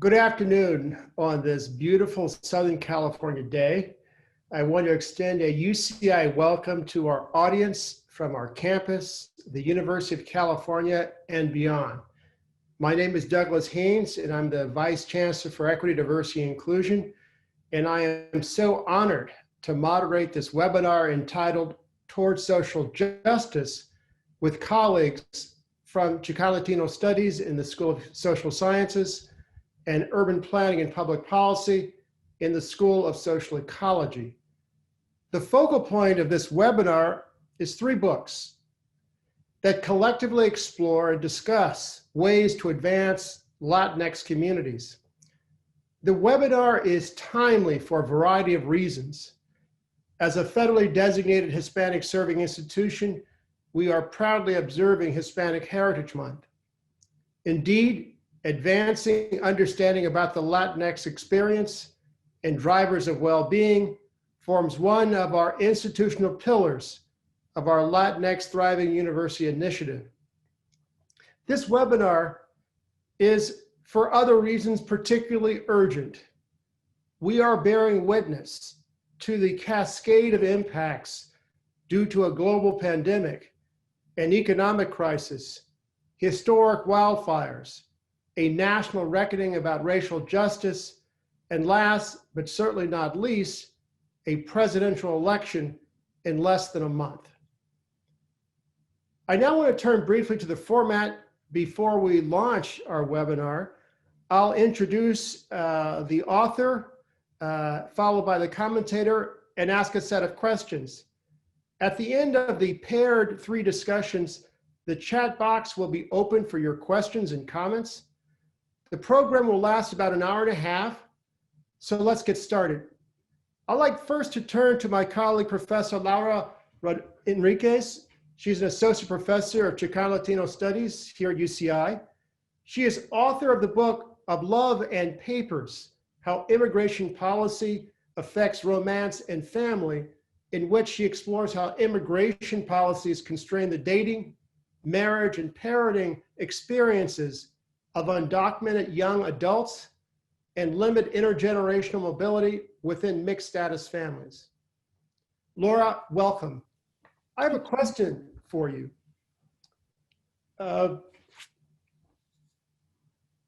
Good afternoon on this beautiful Southern California day. I want to extend a UCI welcome to our audience from our campus, the University of California, and beyond. My name is Douglas Haynes, and I'm the Vice Chancellor for Equity, Diversity, and Inclusion. And I am so honored to moderate this webinar entitled Towards Social Justice with colleagues from Chicano Latino Studies in the School of Social Sciences and Urban Planning and Public Policy in the School of Social Ecology. The focal point of this webinar is 3 books that collectively explore and discuss ways to advance Latinx communities. The webinar is timely for a variety of reasons. As a federally designated Hispanic serving institution, we are proudly observing Hispanic Heritage Month. Indeed, advancing understanding about the Latinx experience and drivers of well-being forms one of our institutional pillars of our Latinx Thriving University initiative. This webinar is, for other reasons, particularly urgent. We are bearing witness to the cascade of impacts due to a global pandemic, an economic crisis, historic wildfires, a national reckoning about racial justice, and last, but certainly not least, a presidential election in less than a month. I now want to turn briefly to the format before we launch our webinar. I'll introduce the author, followed by the commentator, and ask a set of questions. At the end of the paired 3 discussions, the chat box will be open for your questions and comments. The program will last about an hour and a half, so let's get started. I'd like first to turn to my colleague, Professor Laura Enriquez. She's an associate professor of Chicano Latino Studies here at UCI. She is author of the book Of Love and Papers, How Immigration Policy Affects Romance and Family, in which she explores how immigration policies constrain the dating, marriage, and parenting experiences of undocumented young adults and limit intergenerational mobility within mixed status families. Laura, welcome. I have a question for you.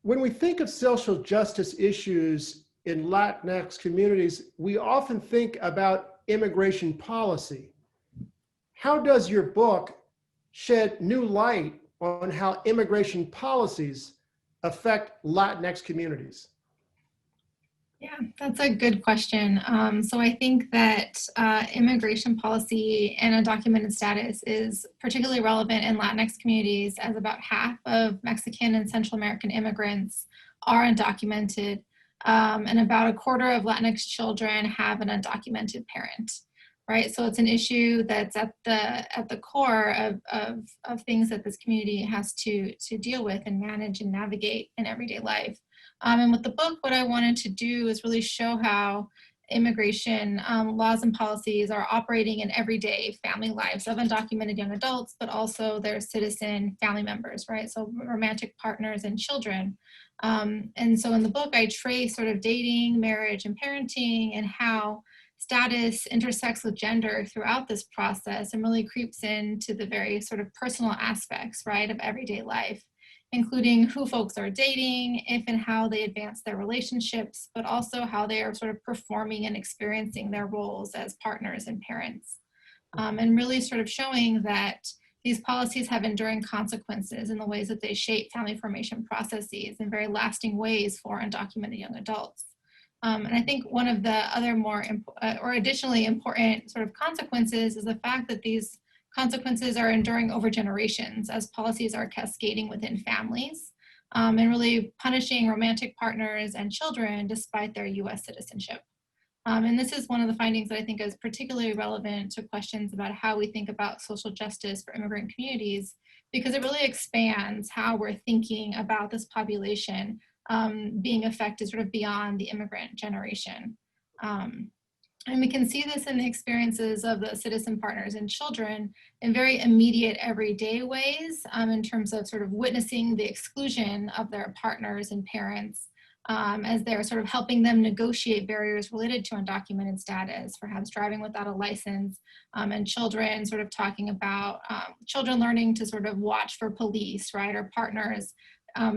When we think of social justice issues in Latinx communities, we often think about immigration policy. How does your book shed new light on how immigration policies affect Latinx communities? Yeah, that's a good question. So I think that immigration policy and undocumented status is particularly relevant in Latinx communities, as about half of Mexican and Central American immigrants are undocumented, and about a quarter of Latinx children have an undocumented parent. Right, so it's an issue that's at the core of things that this community has to deal with and manage and navigate in everyday life. And with the book, what I wanted to do is really show how immigration laws and policies are operating in everyday family lives of undocumented young adults, but also their citizen family members, right? So romantic partners and children. And so in the book, I trace sort of dating, marriage, and parenting, and how status intersects with gender throughout this process and really creeps into the very sort of personal aspects, right, of everyday life, including who folks are dating, if and how they advance their relationships, but also how they are sort of performing and experiencing their roles as partners and parents. And really sort of showing that these policies have enduring consequences in the ways that they shape family formation processes in very lasting ways for undocumented young adults. And I think one of the other more or additionally important sort of consequences is the fact that these consequences are enduring over generations as policies are cascading within families and really punishing romantic partners and children despite their US citizenship. And this is one of the findings that I think is particularly relevant to questions about how we think about social justice for immigrant communities, because it really expands how we're thinking about this population being affected sort of beyond the immigrant generation. And we can see this in the experiences of the citizen partners and children in very immediate everyday ways in terms of sort of witnessing the exclusion of their partners and parents as they're sort of helping them negotiate barriers related to undocumented status, perhaps driving without a license, and children sort of talking about children learning to sort of watch for police, right, or partners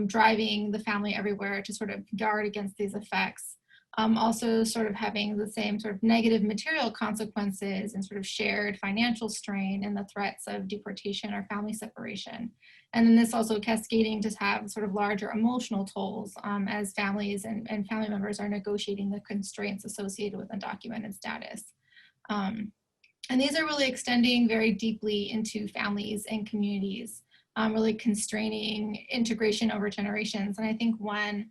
driving the family everywhere to sort of guard against these effects. Also sort of having the same sort of negative material consequences and sort of shared financial strain and the threats of deportation or family separation. And then this also cascading to have sort of larger emotional tolls as families and family members are negotiating the constraints associated with undocumented status. And these are really extending very deeply into families and communities, really constraining integration over generations. And I think one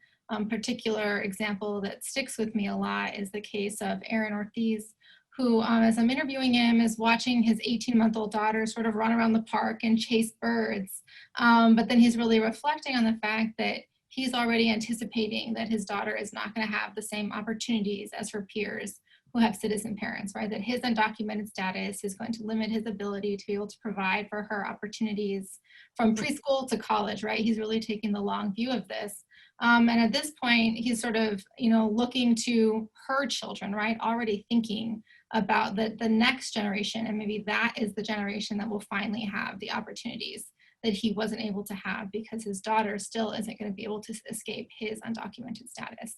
particular example that sticks with me a lot is the case of Aaron Ortiz, who, as I'm interviewing him, is watching his 18-month-old daughter sort of run around the park and chase birds. But then he's really reflecting on the fact that he's already anticipating that his daughter is not going to have the same opportunities as her peers who have citizen parents, right? That his undocumented status is going to limit his ability to be able to provide for her opportunities from preschool to college, right? He's really taking the long view of this. And at this point, he's sort of, looking to her children, right? Already thinking about the next generation, and maybe that is the generation that will finally have the opportunities that he wasn't able to have because his daughter still isn't going to be able to escape his undocumented status.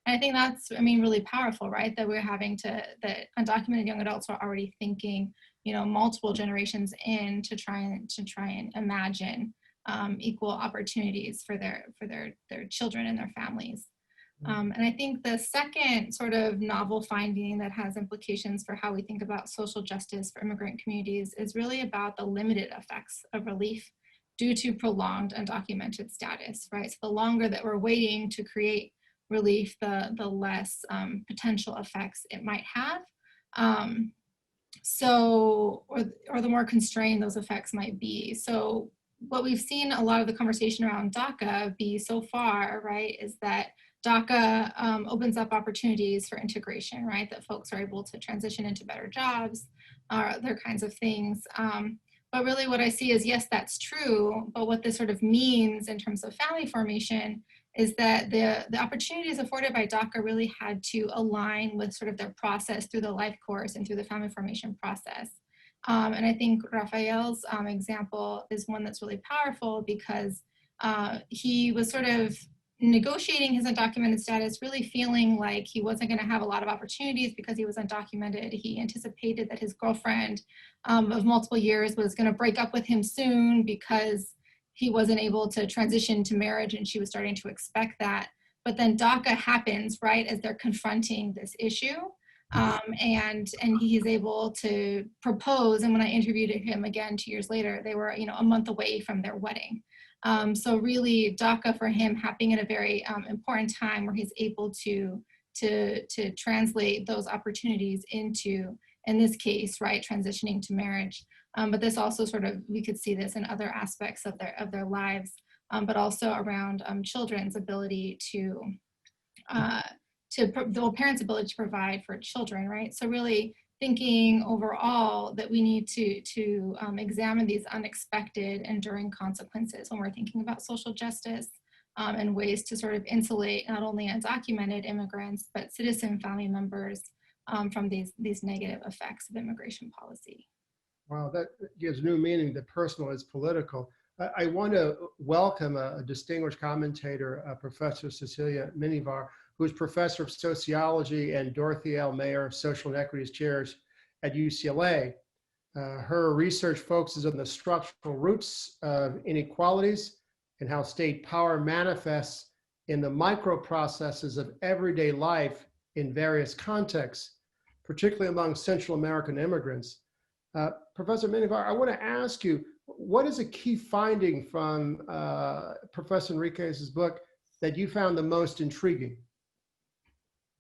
And I think that's, really powerful, right? That we're having that undocumented young adults are already thinking, multiple generations in to try and imagine equal opportunities for their children and their families. And I think the second sort of novel finding that has implications for how we think about social justice for immigrant communities is really about the limited effects of relief due to prolonged undocumented status, right? So the longer that we're waiting to create relief, the less potential effects it might have. Or the more constrained those effects might be. So what we've seen a lot of the conversation around DACA be so far, right, is that DACA opens up opportunities for integration, right? That folks are able to transition into better jobs, other kinds of things. But really what I see is, yes, that's true, but what this sort of means in terms of family formation is that the opportunities afforded by DACA really had to align with sort of their process through the life course and through the family formation process. And I think Rafael's example is one that's really powerful because he was sort of negotiating his undocumented status, really feeling like he wasn't going to have a lot of opportunities because he was undocumented. He anticipated that his girlfriend of multiple years was going to break up with him soon because he wasn't able to transition to marriage, and she was starting to expect that. But then DACA happens, right, as they're confronting this issue. And he's able to propose. And when I interviewed him again 2 years later, they were, a month away from their wedding. So really DACA for him happening at a very important time where he's able to translate those opportunities into, in this case, right, transitioning to marriage. But this also sort of, we could see this in other aspects of their lives, but also around children's ability to the parents' ability to provide for children, right? So really thinking overall that we need to examine these unexpected enduring consequences when we're thinking about social justice and ways to sort of insulate not only undocumented immigrants, but citizen family members from these negative effects of immigration policy. Wow, that gives new meaning that personal is political. I want to welcome a distinguished commentator, Professor Cecilia Minivar, who is professor of sociology and Dorothy L. Mayer Social Inequities Chairs at UCLA. Her research focuses on the structural roots of inequalities and how state power manifests in the microprocesses of everyday life in various contexts, particularly among Central American immigrants. Professor Minivar, I want to ask you, what is a key finding from Professor Enriquez's book that you found the most intriguing?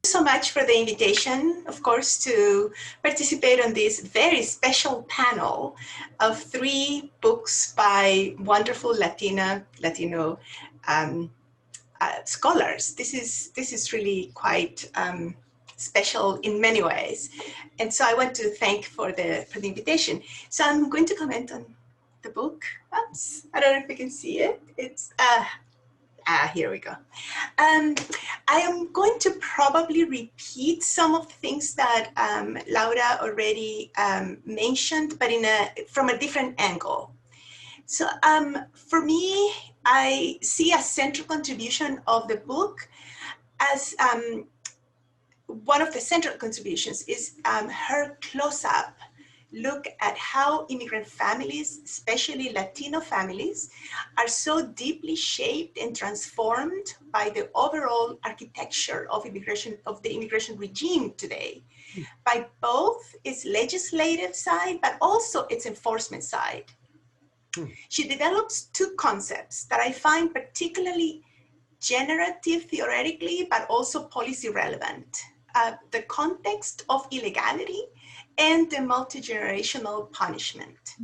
So much for the invitation, of course, to participate on this very special panel of 3 books by wonderful Latino scholars. This is really quite special in many ways, and so I want to thank for the invitation. So I'm going to comment on the book. Oops, I don't know if you can see it. It's Here we go. I am going to probably repeat some of the things that Laura already mentioned, but from a different angle. So for me, I see a central contribution of the book as one of the central contributions is her close-up look at how immigrant families, especially Latino families, are so deeply shaped and transformed by the overall architecture of the immigration regime today, by both its legislative side, but also its enforcement side. She develops two concepts that I find particularly generative theoretically, but also policy relevant. The context of illegality and the multi-generational punishment.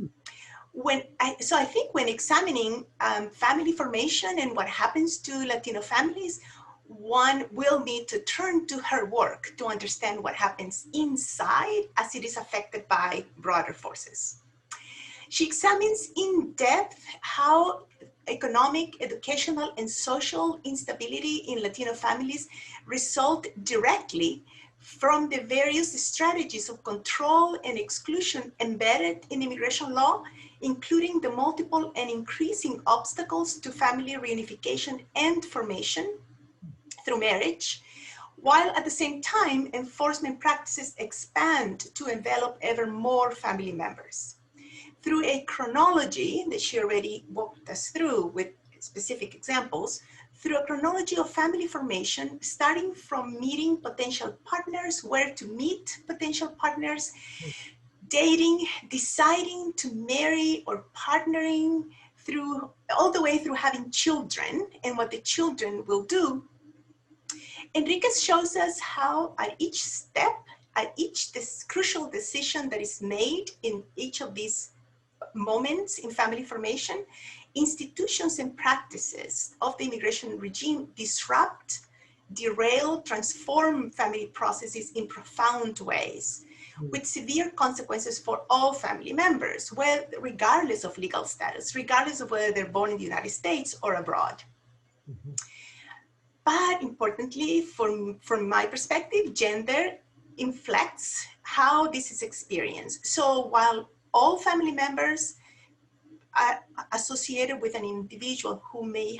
So I think when examining family formation and what happens to Latino families, one will need to turn to her work to understand what happens inside as it is affected by broader forces. She examines in depth how economic, educational, and social instability in Latino families result directly from the various strategies of control and exclusion embedded in immigration law, including the multiple and increasing obstacles to family reunification and formation through marriage, while at the same time enforcement practices expand to envelop ever more family members. Through a chronology that she already walked us through with specific examples, through a chronology of family formation, starting from meeting potential partners, where to meet potential partners, dating, deciding to marry or partnering, through all the way through having children and what the children will do. Enriquez shows us how at each step, at this crucial decision that is made in each of these moments in family formation, institutions and practices of the immigration regime disrupt, derail, transform family processes in profound ways, with severe consequences for all family members, regardless of legal status, regardless of whether they're born in the United States or abroad. But importantly, from my perspective, gender inflects how this is experienced. So while all family members are associated with an individual who may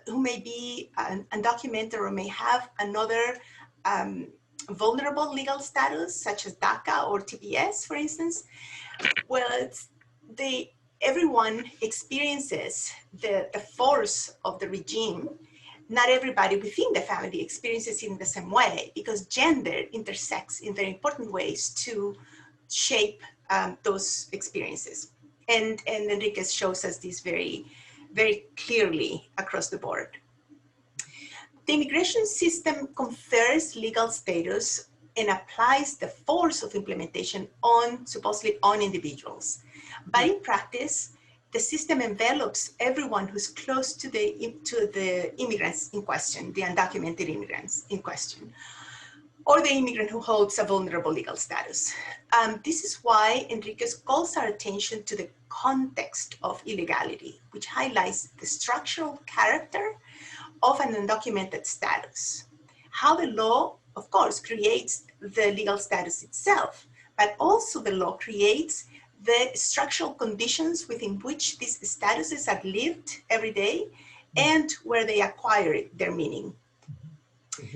be undocumented or may have another vulnerable legal status, such as DACA or TPS, for instance, well, everyone experiences the force of the regime. Not everybody within the family experiences it in the same way, because gender intersects in very important ways to shape those experiences. And Enriquez shows us this very, very clearly across the board. The immigration system confers legal status and applies the force of implementation supposedly on individuals. But in practice, the system envelops everyone who's close to the immigrants in question, the undocumented immigrants in question, or the immigrant who holds a vulnerable legal status. This is why Enriquez calls our attention to the context of illegality, which highlights the structural character of an undocumented status. How the law, of course, creates the legal status itself, but also the law creates the structural conditions within which these statuses are lived every day and where they acquire their meaning.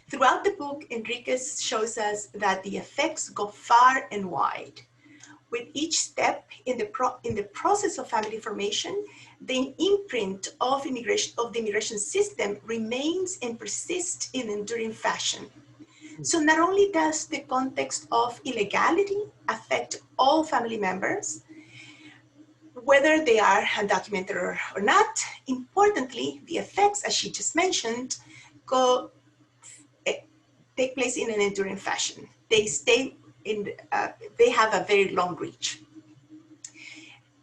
Throughout the book, Enriquez shows us that the effects go far and wide. With each step in the process of family formation, the imprint of the immigration system remains and persists in enduring fashion. So not only does the context of illegality affect all family members, whether they are undocumented or not, importantly, the effects, as she just mentioned, take place in an enduring fashion. They stay they have a very long reach.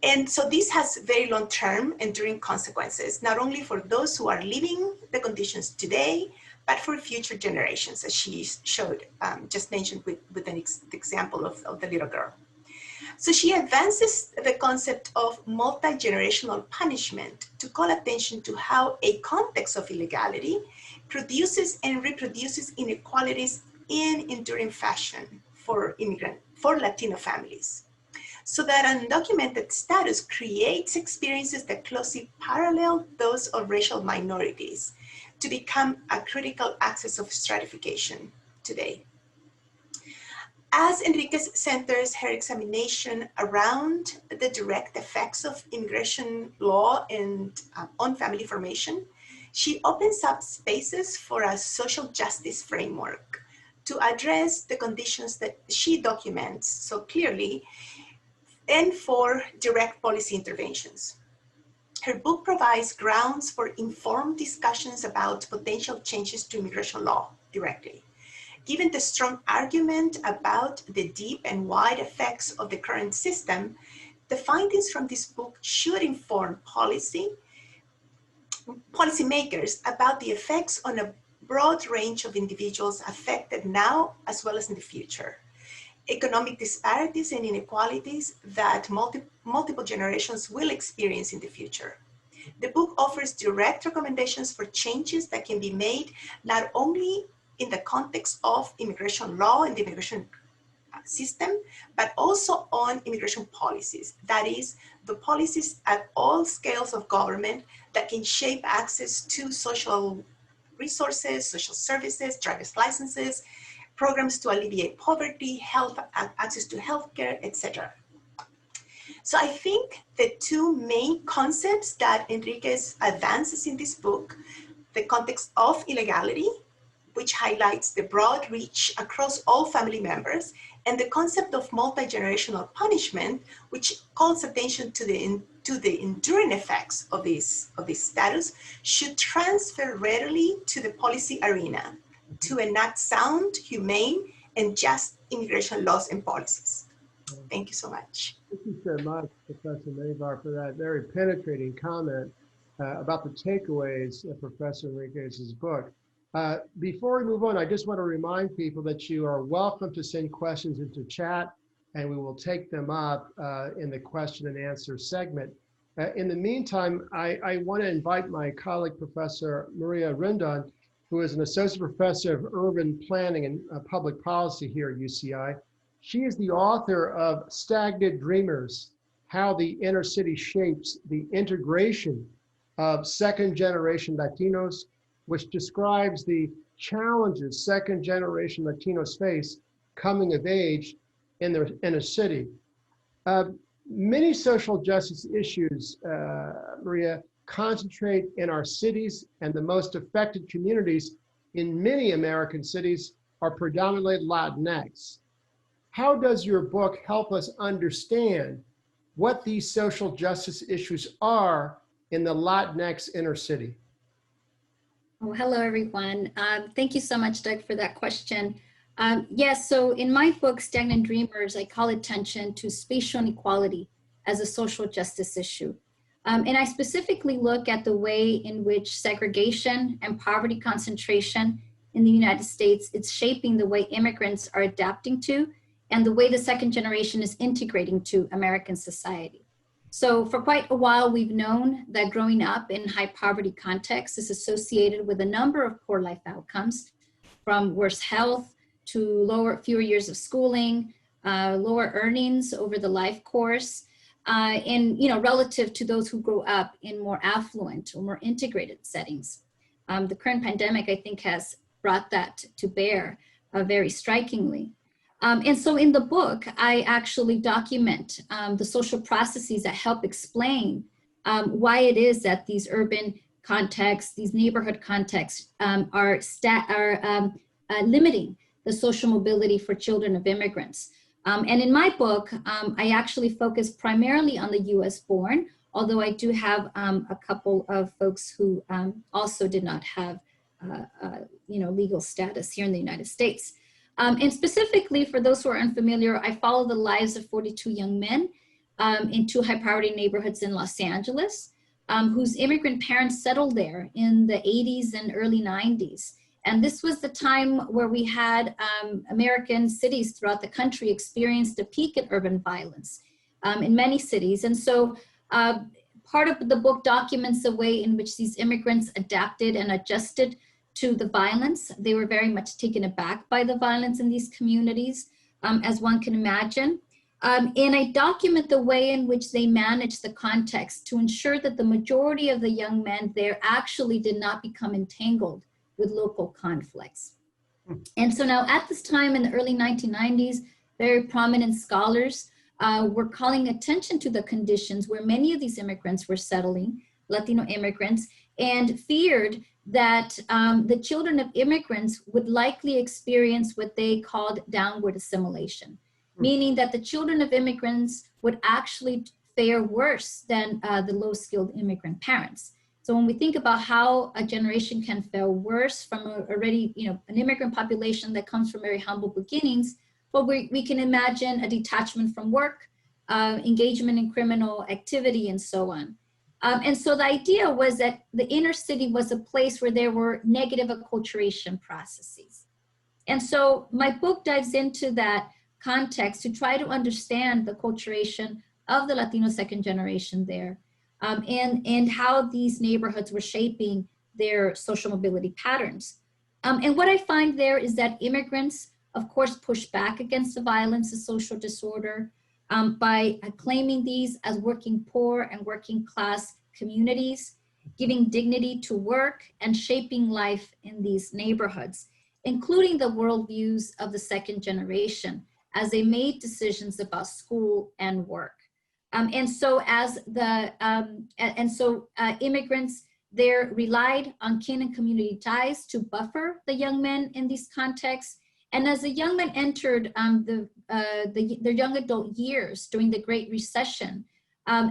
And so this has very long-term enduring consequences, not only for those who are living the conditions today, but for future generations, as she showed, just mentioned with an example of the little girl. So she advances the concept of multi-generational punishment to call attention to how a context of illegality produces and reproduces inequalities in enduring fashion for Latino families. So that undocumented status creates experiences that closely parallel those of racial minorities to become a critical axis of stratification today. As Enriquez centers her examination around the direct effects of immigration law and on family formation, she opens up spaces for a social justice framework to address the conditions that she documents so clearly and for direct policy interventions. Her book provides grounds for informed discussions about potential changes to immigration law directly. Given the strong argument about the deep and wide effects of the current system, the findings from this book should inform policymakers about the effects on a broad range of individuals affected now as well as in the future. Economic disparities and inequalities that multiple generations will experience in the future. The book offers direct recommendations for changes that can be made not only in the context of immigration law and the immigration system, but also on immigration policies. That is, the policies at all scales of government that can shape access to social resources, social services, driver's licenses, programs to alleviate poverty, health, access to healthcare, etc. So I think the two main concepts that Enriquez advances in this book, the context of illegality, which highlights the broad reach across all family members, and the concept of multi-generational punishment, which calls attention to the enduring effects of this status, should transfer readily to the policy arena to enact sound, humane, and just immigration laws and policies. Thank you so much. Thank you so much, Professor Navar, for that very penetrating comment about the takeaways of Professor Enriquez's book. Before we move on, I just want to remind people that you are welcome to send questions into chat, and we will take them up in the question and answer segment. In the meantime, I want to invite my colleague, Professor Maria Rendon, who is an associate professor of urban planning and public policy here at UCI. She is the author of Stagnant Dreamers, How the Inner City Shapes the Integration of Second-Generation Latinos, which describes the challenges second-generation Latinos face coming of age in their inner city. Many social justice issues, Maria, concentrate in our cities, and the most affected communities in many American cities are predominantly Latinx. How does your book help us understand what these social justice issues are in the Latinx inner city? Oh, hello, everyone. Thank you so much, Doug, for that question. Yes, so in my book, Stagnant Dreamers, I call attention to spatial inequality as a social justice issue. And I specifically look at the way in which segregation and poverty concentration in the United States, it's shaping the way immigrants are adapting to and the way the second generation is integrating to American society. So for quite a while, we've known that growing up in high poverty contexts is associated with a number of poor life outcomes, from worse health to fewer years of schooling, lower earnings over the life course, and relative to those who grow up in more affluent or more integrated settings. The current pandemic, I think, has brought that to bear very strikingly. And so in the book, I actually document the social processes that help explain why it is that these urban contexts, these neighborhood contexts are limiting the social mobility for children of immigrants. And in my book, I actually focus primarily on the US born, although I do have a couple of folks who also did not have legal status here in the United States. And specifically for those who are unfamiliar, I follow the lives of 42 young men in two high poverty neighborhoods in Los Angeles, whose immigrant parents settled there in the 80s and early 90s. And this was the time where we had American cities throughout the country experienced a peak in urban violence. in many cities. And so part of the book documents the way in which these immigrants adapted and adjusted to the violence. They were very much taken aback by the violence in these communities, as one can imagine. And I document the way in which they managed the context to ensure that the majority of the young men there actually did not become entangled with local conflicts. And so now at this time in the early 1990s, very prominent scholars were calling attention to the conditions where many of these immigrants were settling, Latino immigrants, and feared that the children of immigrants would likely experience what they called downward assimilation, meaning that the children of immigrants would actually fare worse than the low-skilled immigrant parents. So when we think about how a generation can fare worse from already, an immigrant population that comes from very humble beginnings, well, we can imagine a detachment from work, engagement in criminal activity, and so on. And so the idea was that the inner city was a place where there were negative acculturation processes. And so my book dives into that context to try to understand the acculturation of the Latino second generation there, and how these neighborhoods were shaping their social mobility patterns. And what I find there is that immigrants, of course, push back against the violence and social disorder by claiming these as working poor and working class communities, giving dignity to work and shaping life in these neighborhoods, including the worldviews of the second generation as they made decisions about school and work. Immigrants there relied on kin and community ties to buffer the young men in these contexts. And as the young men entered their young adult years during the Great Recession,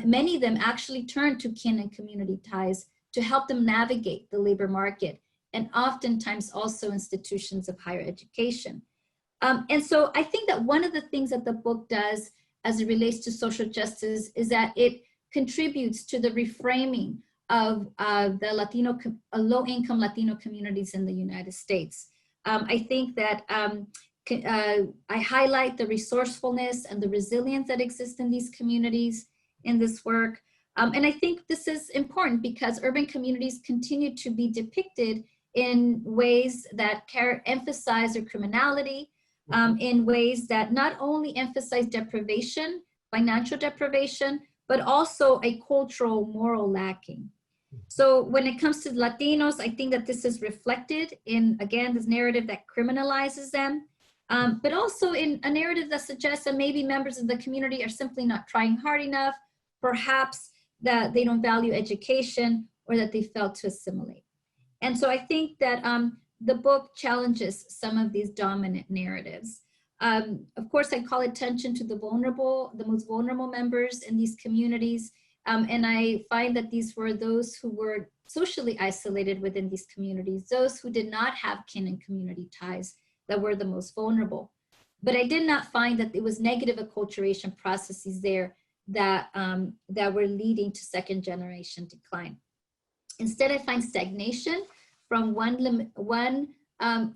many of them actually turned to kin and community ties to help them navigate the labor market, and oftentimes also institutions of higher education. And so I think that one of the things that the book does as it relates to social justice is that it contributes to the reframing of the low-income Latino communities in the United States. I think that I highlight the resourcefulness and the resilience that exists in these communities in this work. And I think this is important because urban communities continue to be depicted in ways that emphasize their criminality, in ways that not only emphasize deprivation, financial deprivation, but also a cultural moral lacking. So when it comes to Latinos, I think that this is reflected in, again, this narrative that criminalizes them, but also in a narrative that suggests that maybe members of the community are simply not trying hard enough, perhaps that they don't value education, or that they fail to assimilate. And so I think that the book challenges some of these dominant narratives. Of course, I call attention to the most vulnerable members in these communities. And I find that these were those who were socially isolated within these communities, those who did not have kin and community ties that were the most vulnerable. But I did not find that it was negative acculturation processes there that were leading to second generation decline. Instead, I find stagnation from one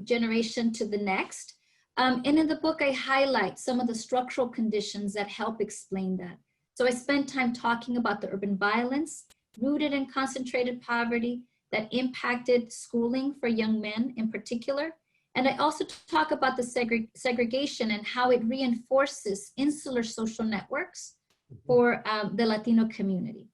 generation to the next. And in the book, I highlight some of the structural conditions that help explain that. So I spent time talking about the urban violence rooted in concentrated poverty that impacted schooling for young men in particular. And I also talk about the segregation and how it reinforces insular social networks for the Latino community.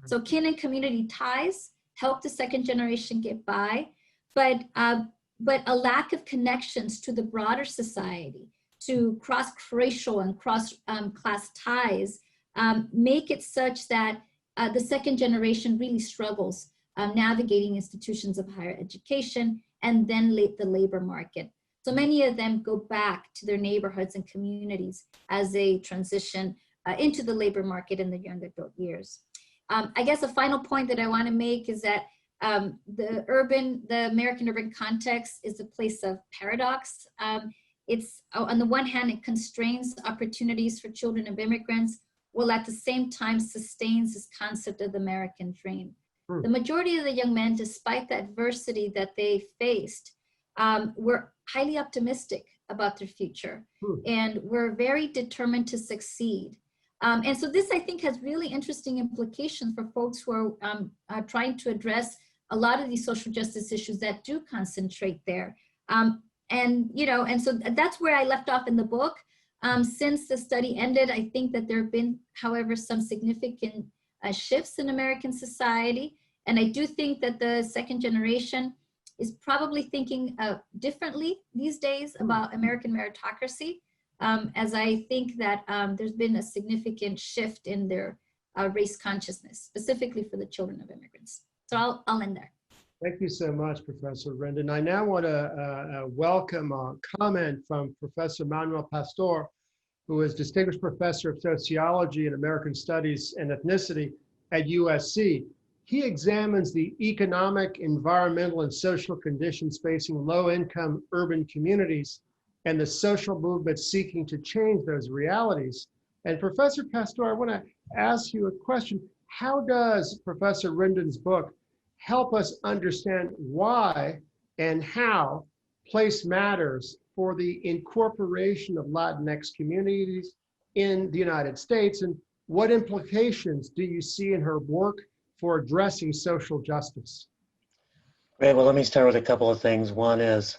So kin and community ties help the second generation get by, but a lack of connections to the broader society, to cross-racial and cross-class ties, make it such that the second generation really struggles navigating institutions of higher education and then the labor market. So many of them go back to their neighborhoods and communities as they transition into the labor market in their young adult years. I guess a final point that I want to make is that the American urban context is a place of paradox. It's, on the one hand, it constrains opportunities for children of immigrants, while at the same time sustains this concept of the American dream. The majority of the young men, despite the adversity that they faced, were highly optimistic about their future and were very determined to succeed. And so this, I think, has really interesting implications for folks who are trying to address a lot of these social justice issues that do concentrate there. And so that's where I left off in the book. Since the study ended, I think that there have been, however, some significant shifts in American society. And I do think that the second generation is probably thinking differently these days about American meritocracy, as I think that there's been a significant shift in their race consciousness, specifically for the children of immigrants. So I'll end there. Thank you so much, Professor Rendon. I now want to welcome a comment from Professor Manuel Pastor, who is Distinguished Professor of Sociology and American Studies and Ethnicity at USC. He examines the economic, environmental, and social conditions facing low-income urban communities and the social movements seeking to change those realities. And Professor Pastor, I want to ask you a question. How does Professor Rendon's book help us understand why and how place matters for the incorporation of Latinx communities in the United States? And what implications do you see in her work for addressing social justice? Great, well, let me start with a couple of things. One is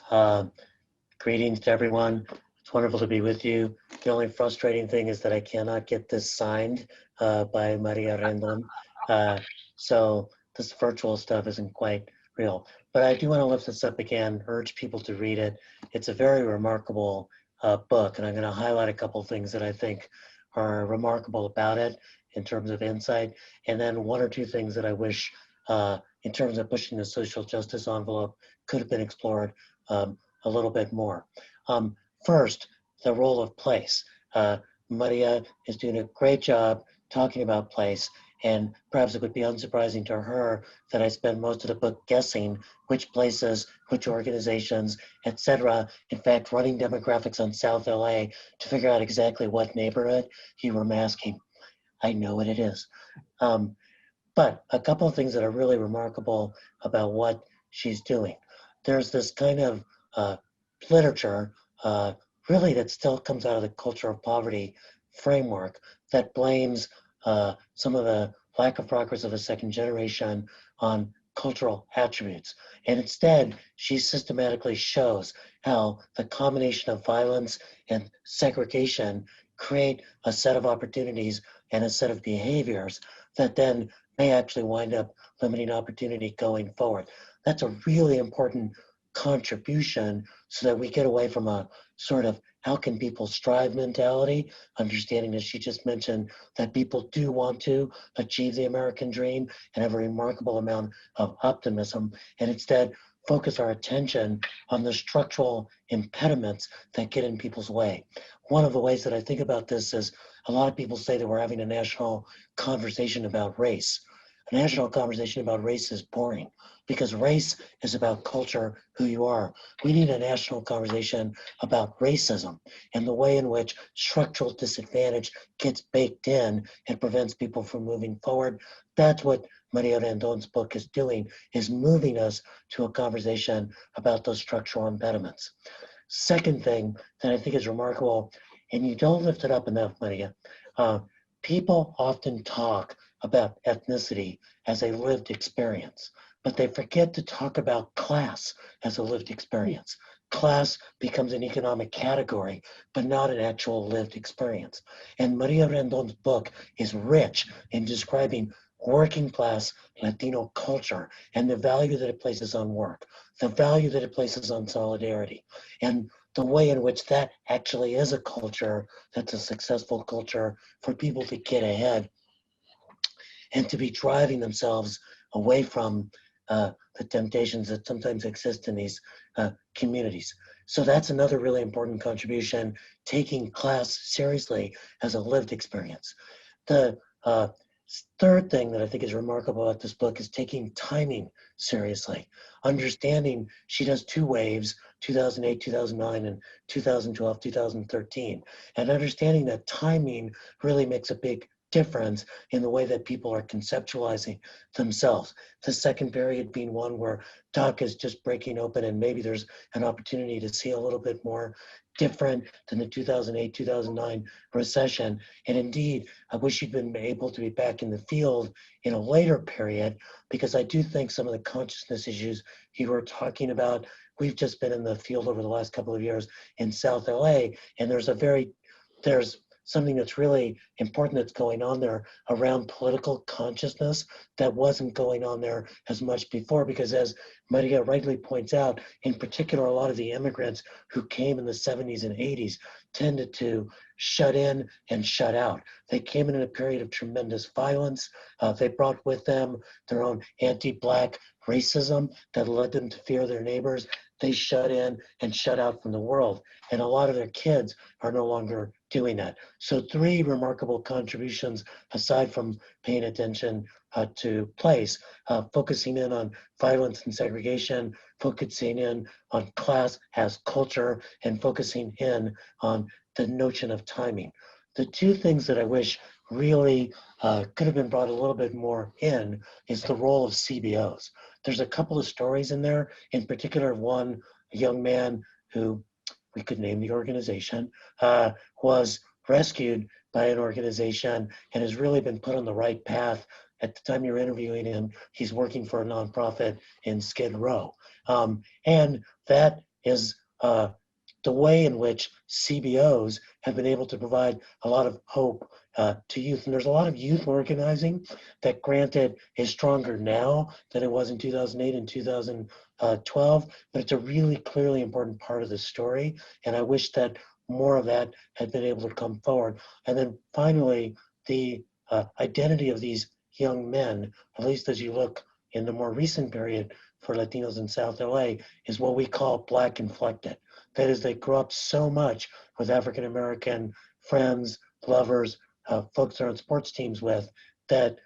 greetings to everyone. It's wonderful to be with you. The only frustrating thing is that I cannot get this signed by Maria Rendon. So this virtual stuff isn't quite real. But I do want to lift this up again, urge people to read it. It's a very remarkable book, and I'm going to highlight a couple of things that I think are remarkable about it in terms of insight, and then one or two things that I wish in terms of pushing the social justice envelope could have been explored a little bit more. First, the role of place. Maria is doing a great job talking about place, and perhaps it would be unsurprising to her that I spend most of the book guessing which places, which organizations, etc. In fact, running demographics on South LA to figure out exactly what neighborhood you were masking. I know what it is. But a couple of things that are really remarkable about what she's doing. There's this kind of literature really that still comes out of the culture of poverty framework that blames some of the lack of progress of the second generation on cultural attributes. And instead, she systematically shows how the combination of violence and segregation create a set of opportunities and a set of behaviors that then may actually wind up limiting opportunity going forward. That's a really important contribution so that we get away from a sort of how can people strive mentality, understanding, as she just mentioned, that people do want to achieve the American dream and have a remarkable amount of optimism, and instead focus our attention on the structural impediments that get in people's way. One of the ways that I think about this is a lot of people say that we're having a national conversation about race. A national conversation about race is boring because race is about culture, who you are. We need a national conversation about racism and the way in which structural disadvantage gets baked in and prevents people from moving forward. That's what Maria Rendon's book is doing, is moving us to a conversation about those structural impediments. Second thing that I think is remarkable, and you don't lift it up enough, Maria, people often talk about ethnicity as a lived experience, but they forget to talk about class as a lived experience. Class becomes an economic category, but not an actual lived experience. And Maria Rendon's book is rich in describing working class Latino culture and the value that it places on work, the value that it places on solidarity, and the way in which that actually is a culture that's a successful culture for people to get ahead and to be driving themselves away from the temptations that sometimes exist in these communities. So that's another really important contribution, taking class seriously as a lived experience. The third thing that I think is remarkable about this book is taking timing seriously. Understanding she does two waves, 2008, 2009, and 2012, 2013. And understanding that timing really makes a big difference in the way that people are conceptualizing themselves. The second period being one where talk is just breaking open, and maybe there's an opportunity to see a little bit more different than the 2008, 2009 recession. And indeed, I wish you'd been able to be back in the field in a later period, because I do think some of the consciousness issues you were talking about, we've just been in the field over the last couple of years in South LA, and there's something that's really important that's going on there around political consciousness that wasn't going on there as much before, because as Maria rightly points out, in particular, a lot of the immigrants who came in the 70s and 80s tended to shut in and shut out. They came in a period of tremendous violence. They brought with them their own anti-Black racism that led them to fear their neighbors. They shut in and shut out from the world. And a lot of their kids are no longer doing that. So 3 remarkable contributions, aside from paying attention to place, focusing in on violence and segregation, focusing in on class as culture, and focusing in on the notion of timing. The 2 things that I wish really could have been brought a little bit more in is the role of CBOs. There's a couple of stories in there, in particular one, a young man who, we could name the organization, was rescued by an organization and has really been put on the right path. At the time you're interviewing him, he's working for a nonprofit in Skid Row. And that is the way in which CBOs have been able to provide a lot of hope to youth. And there's a lot of youth organizing that, granted, is stronger now than it was in 2008 and 2012, but it's a really clearly important part of the story. And I wish that more of that had been able to come forward. And then finally, the identity of these young men, at least as you look in the more recent period for Latinos in South LA, is what we call Black inflected. That is, they grew up so much with African-American friends, lovers, folks they're on sports teams with, that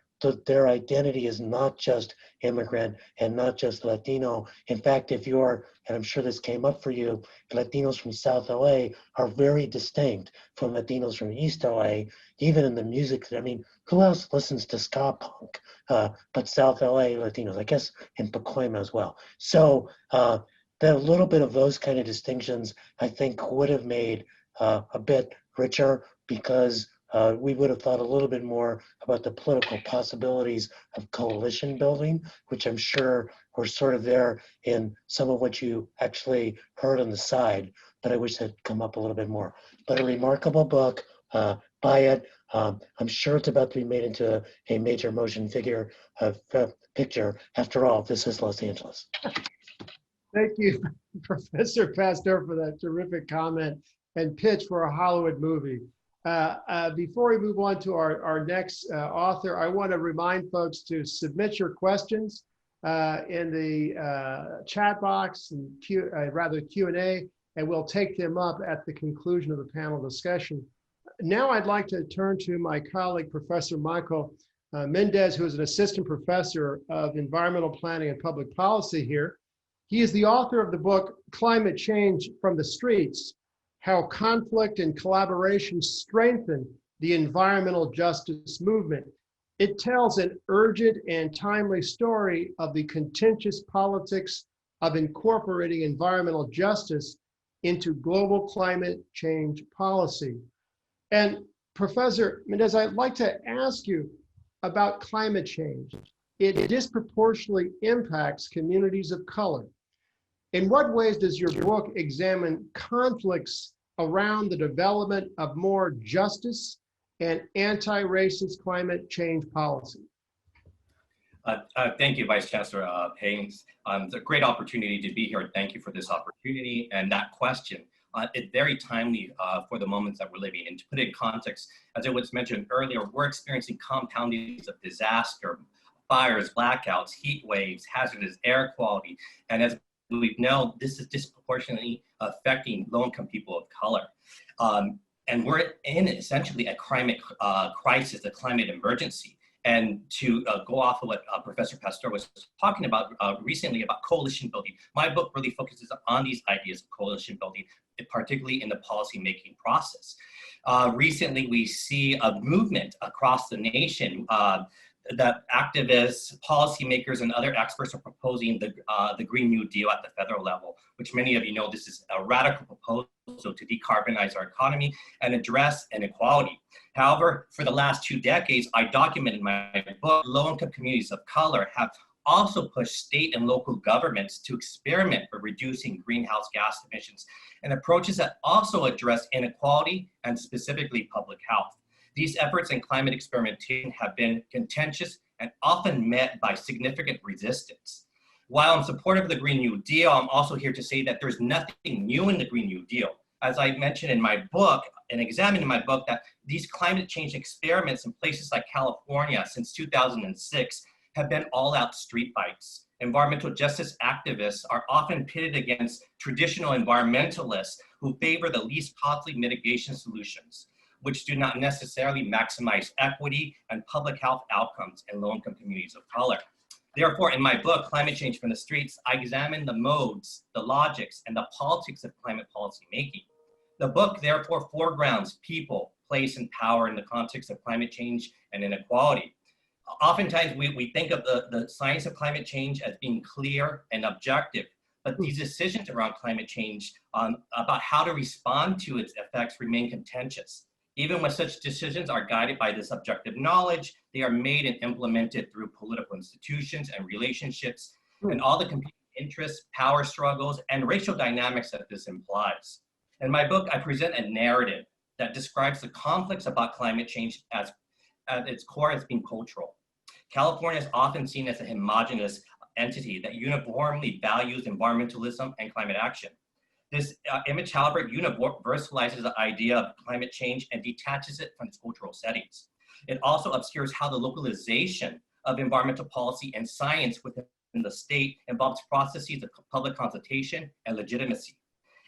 their identity is not just immigrant and not just Latino. In fact, if you're, and I'm sure this came up for you, Latinos from South LA are very distinct from Latinos from East LA, even in the music. I mean, who else listens to ska punk but South LA Latinos? I guess in Pacoima as well. So that a little bit of those kind of distinctions, I think, would have made a bit richer, because we would have thought a little bit more about the political possibilities of coalition building, which I'm sure were sort of there in some of what you actually heard on the side, but I wish had come up a little bit more. But a remarkable book, buy it. I'm sure it's about to be made into a major motion picture. After all, this is Los Angeles. Thank you, Professor Pastor, for that terrific comment and pitch for a Hollywood movie. Before we move on to our next author, I want to remind folks to submit your questions in the chat box and Q&A, and we'll take them up at the conclusion of the panel discussion. Now I'd like to turn to my colleague, Professor Michael Mendes, who is an assistant professor of environmental planning and public policy here. He is the author of the book, Climate Change from the Streets: How Conflict and Collaboration Strengthen the Environmental Justice Movement. It tells an urgent and timely story of the contentious politics of incorporating environmental justice into global climate change policy. And Professor Mendes, I'd like to ask you about climate change. It disproportionately impacts communities of color. In what ways does your book examine conflicts around the development of more justice and anti-racist climate change policy? Thank you, Vice Chancellor Haynes. It's a great opportunity to be here. Thank you for this opportunity and that question. It's very timely for the moments that we're living in. To put it in context, as it was mentioned earlier, we're experiencing compoundings of disaster, fires, blackouts, heat waves, hazardous air quality, and as we know, this is disproportionately affecting low-income people of color. And we're in essentially a climate crisis, a climate emergency. And to go off of what Professor Pastor was talking about recently about coalition building, my book really focuses on these ideas of coalition building, particularly in the policy-making process. Recently, we see a movement across the nation that activists, policymakers, and other experts are proposing the Green New Deal at the federal level, which many of you know this is a radical proposal to decarbonize our economy and address inequality. However, for the last 2 decades, I documented in my book, low-income communities of color have also pushed state and local governments to experiment with reducing greenhouse gas emissions and approaches that also address inequality and specifically public health. These efforts in climate experimentation have been contentious and often met by significant resistance. While I'm supportive of the Green New Deal, I'm also here to say that there's nothing new in the Green New Deal. As I mentioned in my book and examined in my book, that these climate change experiments in places like California since 2006 have been all-out street fights. Environmental justice activists are often pitted against traditional environmentalists who favor the least costly mitigation solutions, which do not necessarily maximize equity and public health outcomes in low-income communities of color. Therefore, in my book, Climate Change from the Streets, I examine the modes, the logics, and the politics of climate policy making. The book, therefore, foregrounds people, place, and power in the context of climate change and inequality. Oftentimes, we think of the science of climate change as being clear and objective, but these decisions around climate change about how to respond to its effects remain contentious. Even when such decisions are guided by this objective knowledge, they are made and implemented through political institutions and relationships and all the competing interests, power struggles, and racial dynamics that this implies. In my book, I present a narrative that describes the conflicts about climate change as at its core as being cultural. California is often seen as a homogeneous entity that uniformly values environmentalism and climate action. This image, however, universalizes the idea of climate change and detaches it from its cultural settings. It also obscures how the localization of environmental policy and science within the state involves processes of public consultation and legitimacy.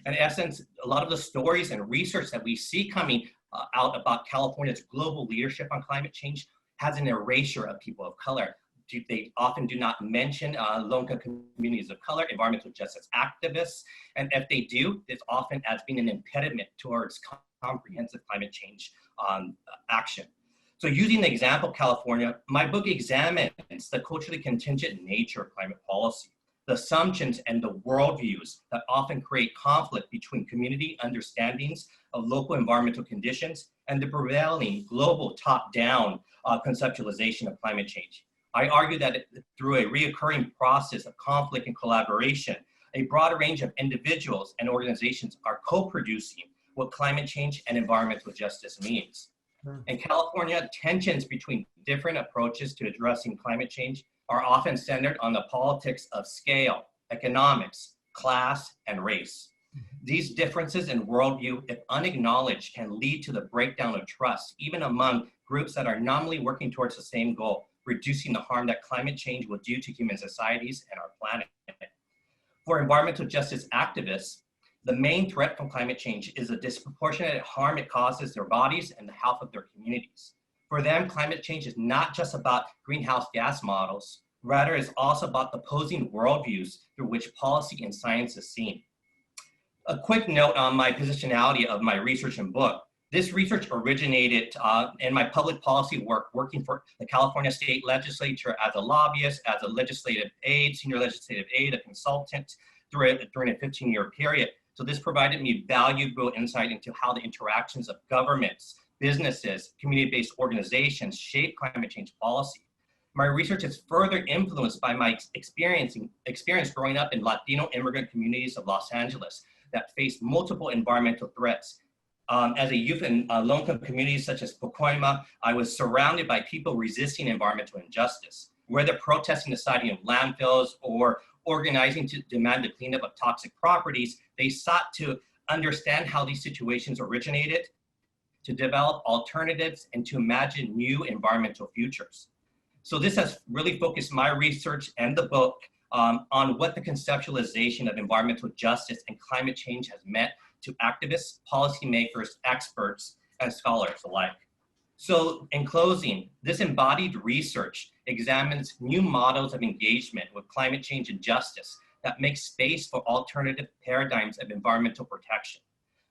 In essence, a lot of the stories and research that we see coming out about California's global leadership on climate change has an erasure of people of color. They often do not mention low-income communities of color, environmental justice activists, and if they do, it's often as being an impediment towards comprehensive climate change action. So using the example of California, my book examines the culturally contingent nature of climate policy, the assumptions and the worldviews that often create conflict between community understandings of local environmental conditions and the prevailing global top-down conceptualization of climate change. I argue that through a reoccurring process of conflict and collaboration, a broad range of individuals and organizations are co-producing what climate change and environmental justice means. In California, tensions between different approaches to addressing climate change are often centered on the politics of scale, economics, class, and race. These differences in worldview, if unacknowledged, can lead to the breakdown of trust, even among groups that are nominally working towards the same goal, reducing the harm that climate change will do to human societies and our planet. For environmental justice activists, the main threat from climate change is the disproportionate harm it causes their bodies and the health of their communities. For them, climate change is not just about greenhouse gas models, rather it's also about the opposing worldviews through which policy and science is seen. A quick note on my positionality of my research and book. This research originated in my public policy work, working for the California State Legislature as a lobbyist, as a legislative aide, senior legislative aide, a consultant during a 15-year period. So this provided me valuable insight into how the interactions of governments, businesses, community-based organizations shape climate change policy. My research is further influenced by my experience growing up in Latino immigrant communities of Los Angeles that face multiple environmental threats. As a youth in low-income communities such as Pacoima, I was surrounded by people resisting environmental injustice, whether protesting the siting of landfills or organizing to demand the cleanup of toxic properties. They sought to understand how these situations originated, to develop alternatives, and to imagine new environmental futures. So this has really focused my research and the book on what the conceptualization of environmental justice and climate change has meant to activists, policymakers, experts, and scholars alike. So in closing, this embodied research examines new models of engagement with climate change and justice that make space for alternative paradigms of environmental protection.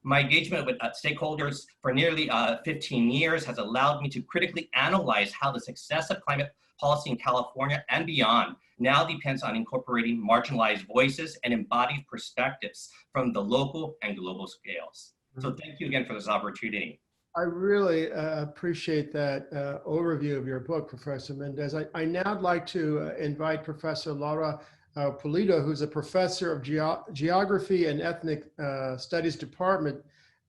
My engagement with stakeholders for nearly 15 years has allowed me to critically analyze how the success of climate policy in California and beyond now depends on incorporating marginalized voices and embodied perspectives from the local and global scales. So thank you again for this opportunity. I really appreciate that overview of your book, Professor Mendes. I now would like to invite Professor Laura Polito, who's a professor of Geography and Ethnic Studies Department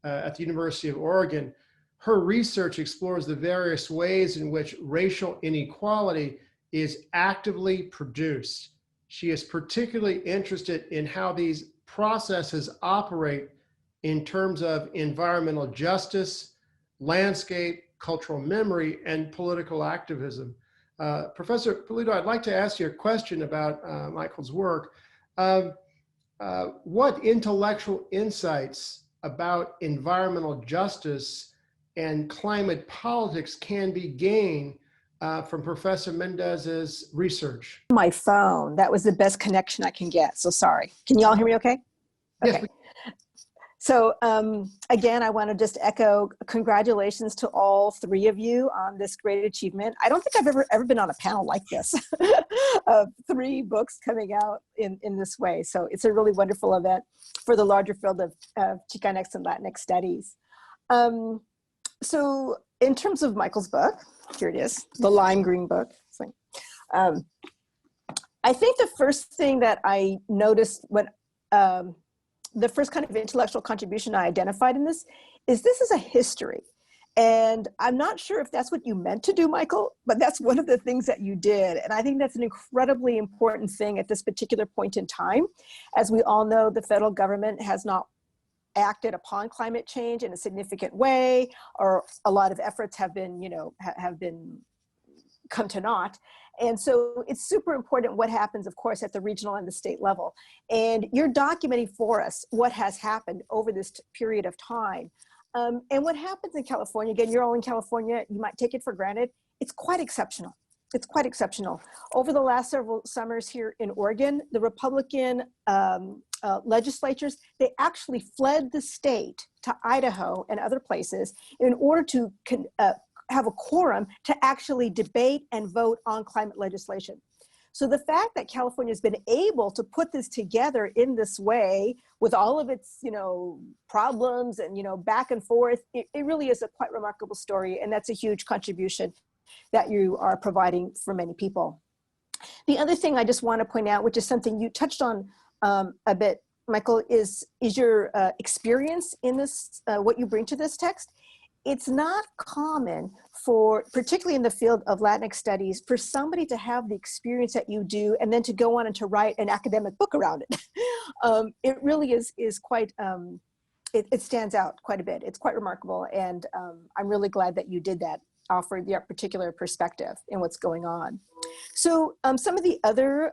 at the University of Oregon. Her research explores the various ways in which racial inequality is actively produced. She is particularly interested in how these processes operate in terms of environmental justice, landscape, cultural memory, and political activism. Professor Polito, I'd like to ask you a question about Michael's work. What intellectual insights about environmental justice and climate politics can be gained from Professor Mendes's research? My phone, that was the best connection I can get, so sorry. Can you all hear me okay? Yes. Okay. So again, I want to just echo congratulations to all three of you on this great achievement. I don't think I've ever been on a panel like this, of 3 books coming out in this way. So it's a really wonderful event for the larger field of Chicanx and Latinx studies. So in terms of Michael's book, here it is, the lime green book. I think the first thing that I noticed when the first kind of intellectual contribution I identified in this is a history. And I'm not sure if that's what you meant to do, Michael, but that's one of the things that you did. And I think that's an incredibly important thing at this particular point in time. As we all know, the federal government has not acted upon climate change in a significant way, or a lot of efforts have been, have been come to naught. And so it's super important what happens, of course, at the regional and the state level. And you're documenting for us what has happened over this period of time. And what happens in California, again, you're all in California, you might take it for granted, it's quite exceptional. It's quite exceptional. Over the last several summers here in Oregon, the Republican legislatures, they actually fled the state to Idaho and other places in order to have a quorum to actually debate and vote on climate legislation. So the fact that California has been able to put this together in this way with all of its, problems and, back and forth, it really is a quite remarkable story. And that's a huge contribution that you are providing for many people. The other thing I just want to point out, which is something you touched on a bit, Michael, is your experience in this, what you bring to this text. It's not common for, particularly in the field of Latinx studies, for somebody to have the experience that you do and then to go on and to write an academic book around it. It really is quite, it stands out quite a bit. It's quite remarkable. And I'm really glad that you did that, offered your particular perspective in what's going on. So some of the other,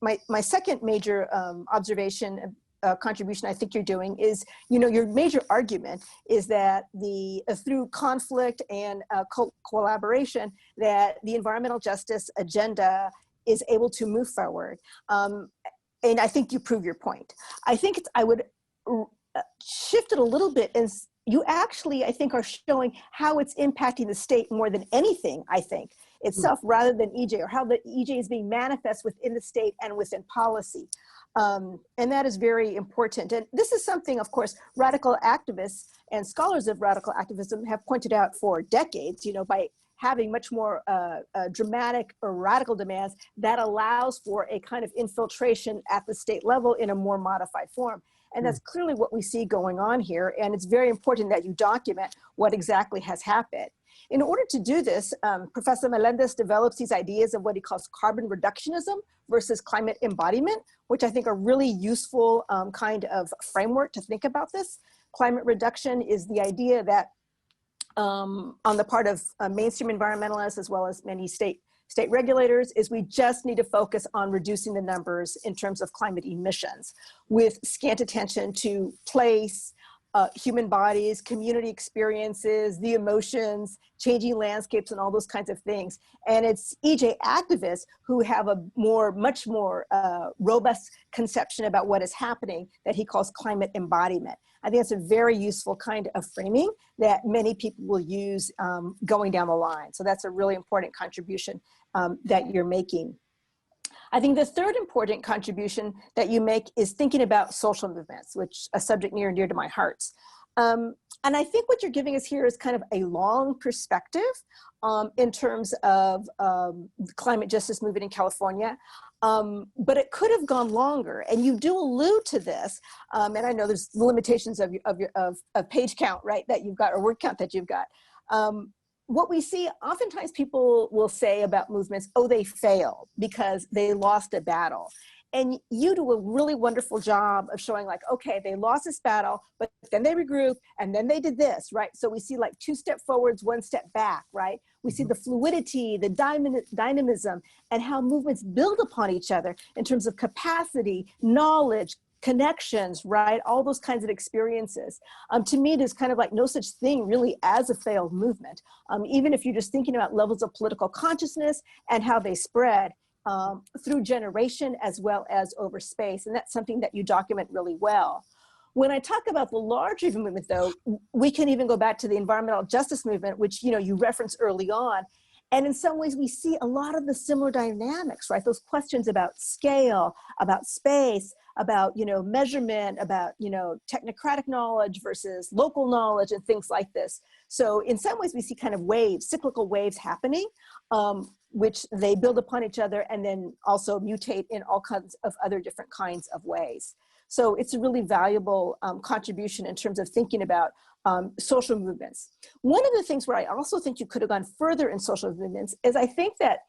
my second major observation, contribution I think you're doing is, your major argument is that through conflict and collaboration, that the environmental justice agenda is able to move forward. And I think you prove your point. I think I would shift it a little bit, and you actually, I think, are showing how it's impacting the state more than anything, I think, itself, rather than EJ, or how the EJ is being manifest within the state and within policy. And that is very important. And this is something, of course, radical activists and scholars of radical activism have pointed out for decades, by having much more dramatic or radical demands that allows for a kind of infiltration at the state level in a more modified form. And that's clearly what we see going on here. And it's very important that you document what exactly has happened. In order to do this, Professor Mendes develops these ideas of what he calls carbon reductionism versus climate embodiment, which I think are really useful kind of framework to think about this. Climate reduction is the idea that on the part of mainstream environmentalists, as well as many state regulators, is we just need to focus on reducing the numbers in terms of climate emissions, with scant attention to place, human bodies, community experiences, the emotions, changing landscapes, and all those kinds of things. And it's EJ activists who have a much more robust conception about what is happening that he calls climate embodiment. I think it's a very useful kind of framing that many people will use going down the line. So that's a really important contribution that you're making. I think the third important contribution that you make is thinking about social movements, which is a subject near and dear to my heart. And I think what you're giving us here is kind of a long perspective in terms of the climate justice movement in California. But it could have gone longer, and you do allude to this. And I know there's limitations of page count, right, that you've got, or word count that you've got. What we see, oftentimes people will say about movements, oh, they failed because they lost a battle. And you do a really wonderful job of showing like, okay, they lost this battle, but then they regroup and then they did this, right? So we see like 2 steps forwards, 1 step back, right? We see the fluidity, the dynamism, and how movements build upon each other in terms of capacity, knowledge, connections, right? All those kinds of experiences. To me, there's kind of like no such thing really as a failed movement. Even if you're just thinking about levels of political consciousness and how they spread through generation as well as over space. And that's something that you document really well. When I talk about the larger movement though, we can even go back to the environmental justice movement, which you referenced early on. And in some ways we see a lot of the similar dynamics, right? Those questions about scale, about space, about, measurement, about, technocratic knowledge versus local knowledge and things like this. So in some ways we see kind of waves, cyclical waves happening, which they build upon each other and then also mutate in all kinds of other different kinds of ways. So it's a really valuable contribution in terms of thinking about social movements. One of the things where I also think you could have gone further in social movements is I think that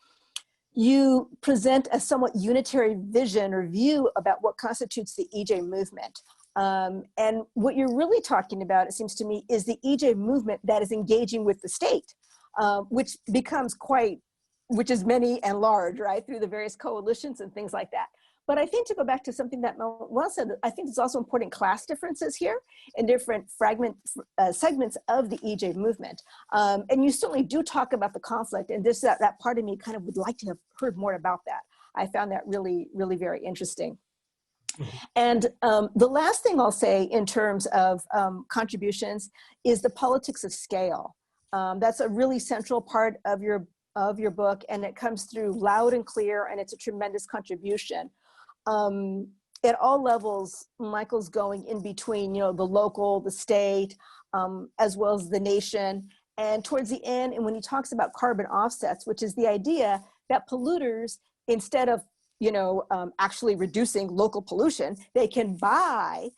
you present a somewhat unitary vision or view about what constitutes the EJ movement. And what you're really talking about, it seems to me, is the EJ movement that is engaging with the state, which is many and large, right, through the various coalitions and things like that. But I think to go back to something that Manuel said, I think there's also important class differences here in different segments of the EJ movement. And you certainly do talk about the conflict, and this that part of me kind of would like to have heard more about that. I found that really, really very interesting. And the last thing I'll say in terms of contributions is the politics of scale. That's a really central part of your book, and it comes through loud and clear, and it's a tremendous contribution. At all levels, Michael's going in between, the local, the state, as well as the nation. And towards the end, and when he talks about carbon offsets, which is the idea that polluters, instead of, actually reducing local pollution, they can buy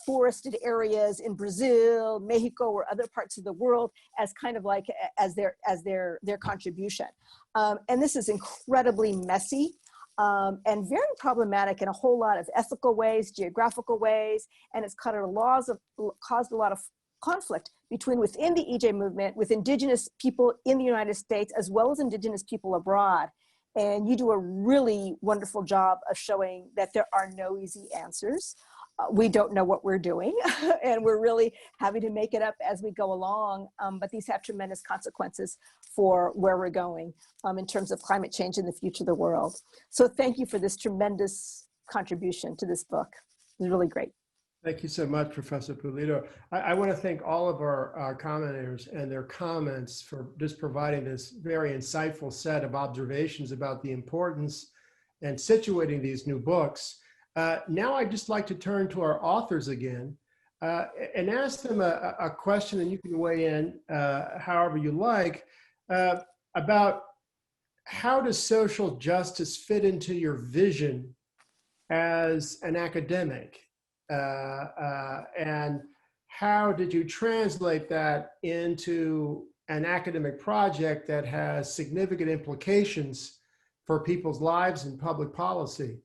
forested areas in Brazil, Mexico, or other parts of the world as kind of like as their contribution. And this is incredibly messy. And very problematic in a whole lot of ethical ways, geographical ways, and it's caused a lot of conflict within the EJ movement, with indigenous people in the United States, as well as indigenous people abroad. And you do a really wonderful job of showing that there are no easy answers. We don't know what we're doing, and we're really having to make it up as we go along. But these have tremendous consequences for where we're going in terms of climate change and the future of the world. So thank you for this tremendous contribution to this book. It's really great. Thank you so much, Professor Polito. I want to thank all of our commenters and their comments for just providing this very insightful set of observations about the importance and situating these new books. Now I'd just like to turn to our authors again and ask them a question, and you can weigh in however you like, about how does social justice fit into your vision as an academic? And how did you translate that into an academic project that has significant implications for people's lives and public policy?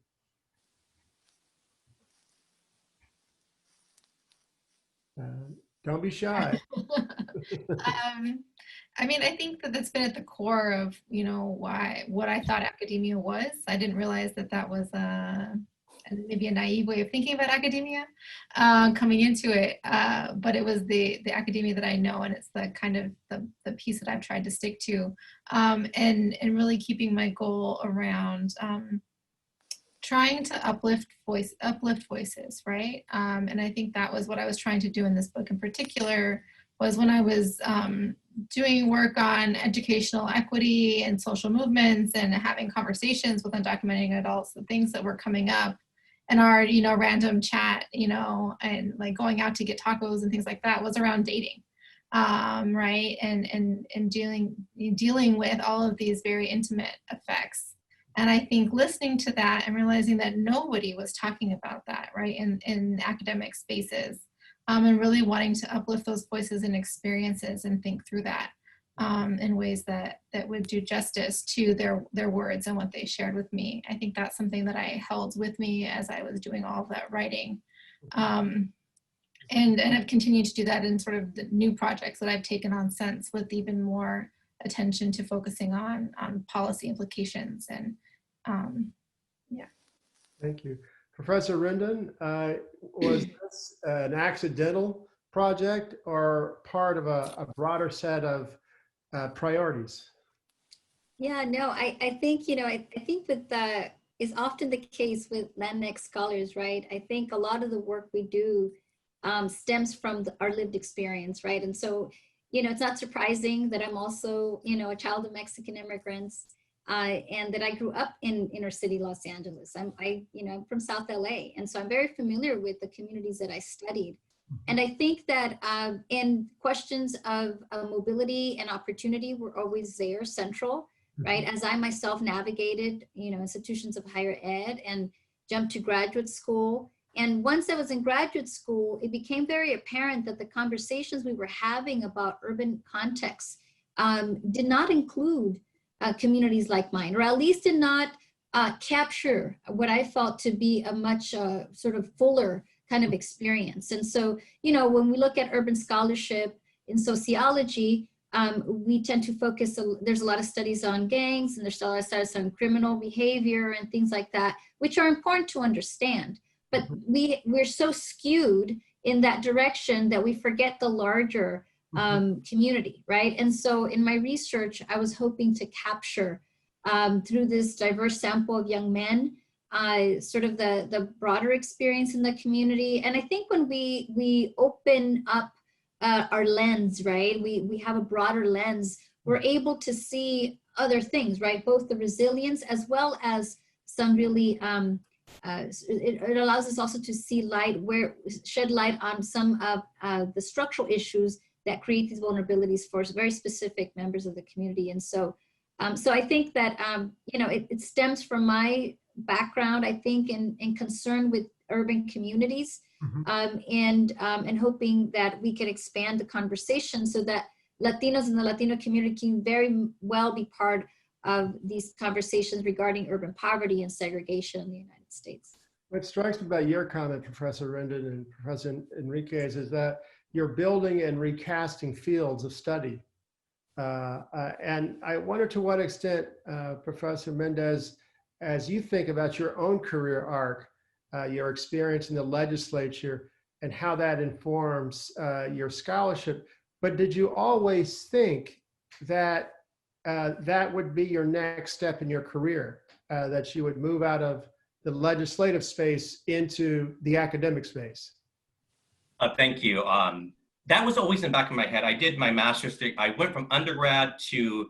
Don't be shy. I think that that's been at the core of, what I thought academia was. I didn't realize that that was maybe a naive way of thinking about academia coming into it, but it was the academia that I know, and it's the kind of the piece that I've tried to stick to, and really keeping my goal around trying to uplift voices, right? And I think that was what I was trying to do in this book in particular, was when I was doing work on educational equity and social movements and having conversations with undocumented adults, the things that were coming up in our, random chat, and like going out to get tacos and things like that was around dating, right? And dealing with all of these very intimate effects. And I think listening to that and realizing that nobody was talking about that, right, in academic spaces, and really wanting to uplift those voices and experiences and think through that in ways that would do justice to their words and what they shared with me. I think that's something that I held with me as I was doing all of that writing. And I've continued to do that in sort of the new projects that I've taken on since, with even more attention to focusing on policy implications. And yeah. Thank you. Professor Rendon, was this an accidental project or part of a broader set of priorities? Yeah, no, I think, I think that is often the case with Latinx scholars, right? I think a lot of the work we do stems from our lived experience, right? And so, it's not surprising that I'm also, a child of Mexican immigrants, and that I grew up in inner city Los Angeles. I'm from South LA, and so I'm very familiar with the communities that I studied. And I think that in questions of mobility and opportunity were always there, central, right? As I myself navigated, institutions of higher ed and jumped to graduate school. And once I was in graduate school, it became very apparent that the conversations we were having about urban contexts did not include communities like mine, or at least did not capture what I felt to be a much sort of fuller kind of experience. And so, when we look at urban scholarship in sociology, we tend to focus, there's a lot of studies on gangs, and there's a lot of studies on criminal behavior and things like that, which are important to understand. But we're so skewed in that direction that we forget the larger community, right? And so in my research, I was hoping to capture through this diverse sample of young men, sort of the broader experience in the community. And I think when we open up our lens, right, we have a broader lens, we're able to see other things, right? Both the resilience as well as some really, it allows us also to see shed light on some of the structural issues that create these vulnerabilities for very specific members of the community. And so, so I think that, it stems from my background, I think, in concern with urban communities, and hoping that we can expand the conversation so that Latinos in the Latino community can very well be part of these conversations regarding urban poverty and segregation in the United States. What strikes me about your comment, Professor Rendon and Professor Enriquez, is that you're building and recasting fields of study. And I wonder to what extent, Professor Mendes, as you think about your own career arc, your experience in the legislature, and how that informs your scholarship, but did you always think that that would be your next step in your career, that you would move out of the legislative space into the academic space? Thank you. That was always in the back of my head. I did my master's degree. I went from undergrad to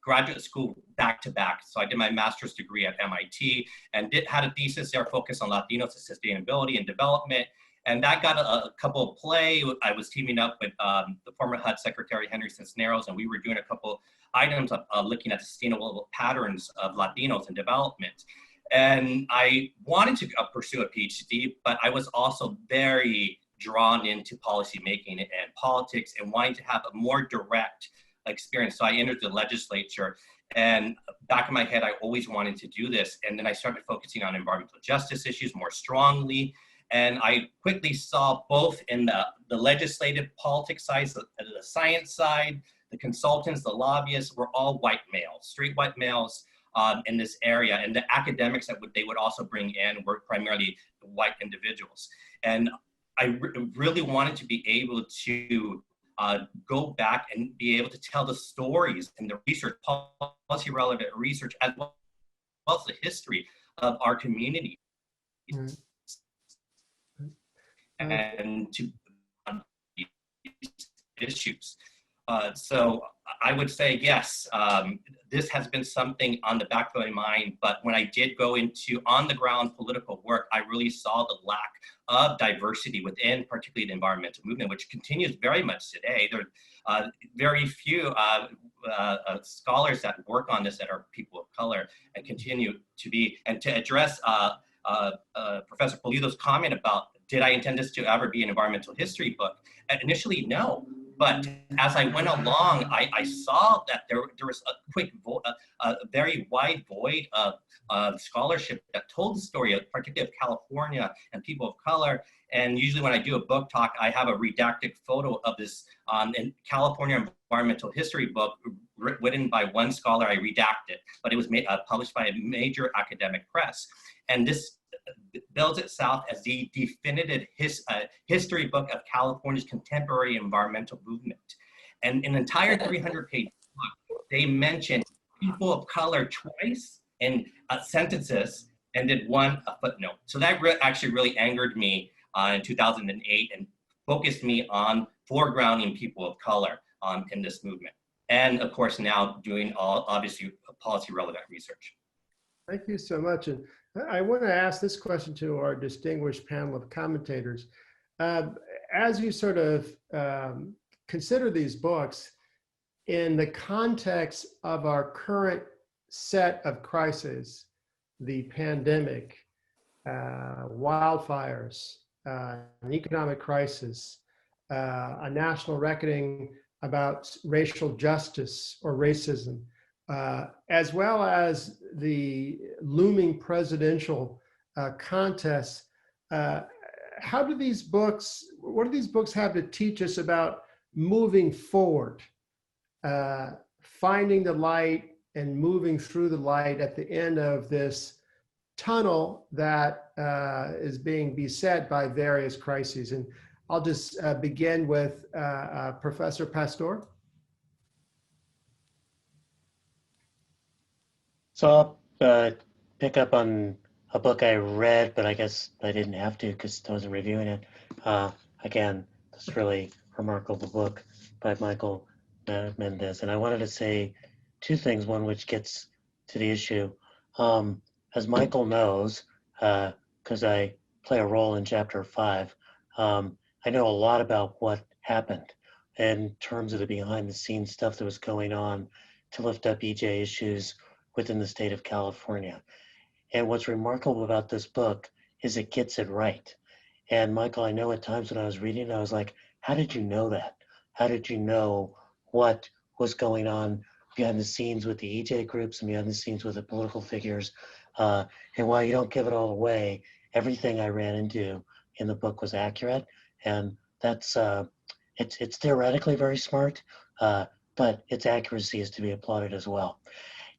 graduate school back to back. So I did my master's degree at MIT and had a thesis there focused on Latinos and sustainability and development. And that got a couple of play. I was teaming up with the former HUD Secretary, Henry Cisneros, and we were doing a couple items of looking at sustainable patterns of Latinos in development. And I wanted to pursue a PhD, but I was also very drawn into policy making and politics and wanting to have a more direct experience. So I entered the legislature, and back in my head, I always wanted to do this. And then I started focusing on environmental justice issues more strongly. And I quickly saw both in the legislative politics side, the science side, the consultants, the lobbyists were all white males, straight white males. in this area. And the academics that they would also bring in were primarily white individuals. And I really wanted to be able to go back and be able to tell the stories and the research, policy relevant research, as well as the history of our community. Mm. And to issues. So I would say, yes, this has been something on the back of my mind, but when I did go into on-the-ground political work, I really saw the lack of diversity within particularly the environmental movement, which continues very much today. There are very few scholars that work on this that are people of color and continue to be. And to address Professor Polito's comment about, did I intend this to ever be an environmental history book? Initially, no. But as I went along, I saw that there was a very wide void of scholarship that told the story, particularly of California and people of color. And usually when I do a book talk, I have a redacted photo of this in California environmental history book written by one scholar. I redact it, but it was published by a major academic press. And this bills itself as the definitive history book of California's contemporary environmental movement. And an entire 300-page book, they mention people of color twice in sentences and did one footnote. So that actually really angered me in 2008 and focused me on foregrounding people of color in this movement. And of course, now doing obviously policy relevant research. Thank you so much. And I want to ask this question to our distinguished panel of commentators. As you sort of consider these books in the context of our current set of crises, the pandemic, wildfires, an economic crisis, a national reckoning about racial justice or racism, as well as the looming presidential contest. What do these books have to teach us about moving forward, finding the light and moving through the light at the end of this tunnel that is being beset by various crises? And I'll just begin with Professor Pastor. So I'll pick up on a book I read, but I guess I didn't have to because I wasn't reviewing it. Again, this really remarkable book by Michael Mendes. And I wanted to say two things, one which gets to the issue. As Michael knows, because I play a role in chapter 5, I know a lot about what happened in terms of the behind the scenes stuff that was going on to lift up EJ issues within the state of California. And what's remarkable about this book is it gets it right. And Michael, I know at times when I was reading it, I was like, how did you know that? How did you know what was going on behind the scenes with the EJ groups and behind the scenes with the political figures? And while you don't give it all away, everything I ran into in the book was accurate. And that's, it's theoretically very smart, but its accuracy is to be applauded as well.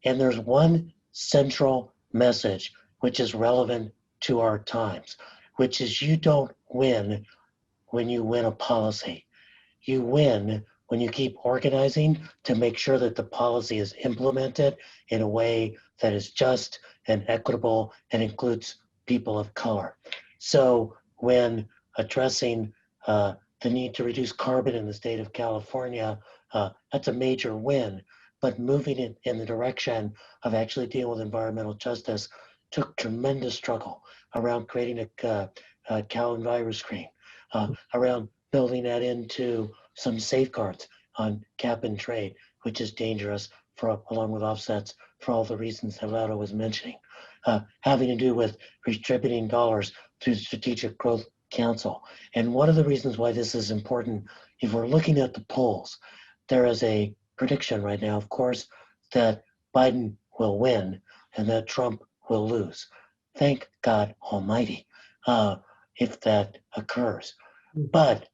And there's one central message which is relevant to our times, which is you don't win when you win a policy. You win when you keep organizing to make sure that the policy is implemented in a way that is just and equitable and includes people of color. So when addressing the need to reduce carbon in the state of California, that's a major win. But moving it in the direction of actually dealing with environmental justice took tremendous struggle around creating a cow and virus screen, around building that into some safeguards on cap and trade, which is dangerous along with offsets for all the reasons that Laura was mentioning, having to do with redistributing dollars through the Strategic Growth Council. And one of the reasons why this is important, if we're looking at the polls, there is a prediction right now, of course, that Biden will win and that Trump will lose. Thank God Almighty if that occurs. But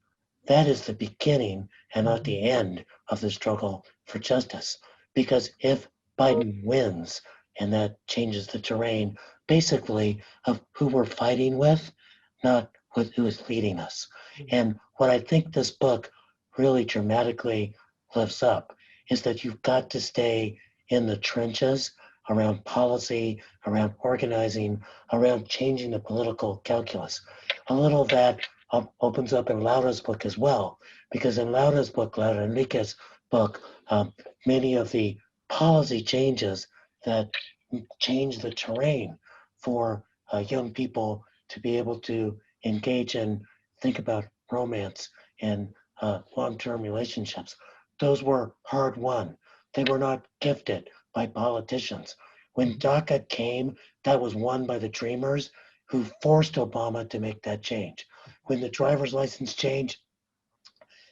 that is the beginning and not the end of the struggle for justice. Because if Biden wins and that changes the terrain, basically, of who we're fighting with, not with who is leading us. And what I think this book really dramatically lifts up is that you've got to stay in the trenches around policy, around organizing, around changing the political calculus. A little of that opens up in Laura's book as well, because in Laura's book, Laura Enriquez's book, many of the policy changes that change the terrain for young people to be able to engage and think about romance and long-term relationships. Those were hard won. They were not gifted by politicians. When DACA came, that was won by the Dreamers who forced Obama to make that change. When the driver's license change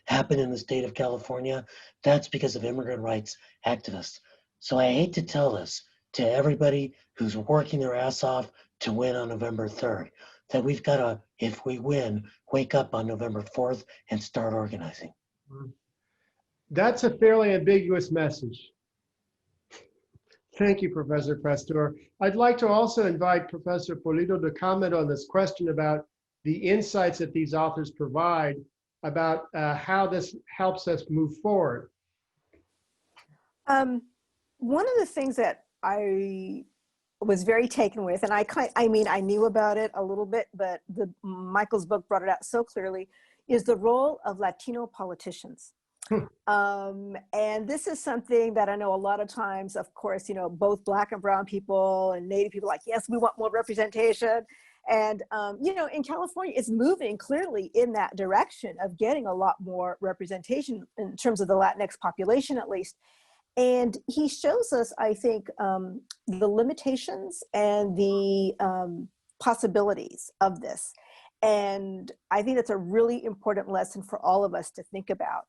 happened in the state of California, that's because of immigrant rights activists. So I hate to tell this to everybody who's working their ass off to win on November 3rd, that we've got to, if we win, wake up on November 4th and start organizing. That's a fairly ambiguous message. Thank you, Professor Pastor. I'd like to also invite Professor Polito to comment on this question about the insights that these authors provide about how this helps us move forward. One of the things that I was very taken with, and I knew about it a little bit, but Michael's book brought it out so clearly, is the role of Latino politicians. And this is something that I know a lot of times, of course, both Black and brown people and Native people like, yes, we want more representation. And, in California, it's moving clearly in that direction of getting a lot more representation in terms of the Latinx population, at least. And he shows us, I think, the limitations and the possibilities of this. And I think that's a really important lesson for all of us to think about.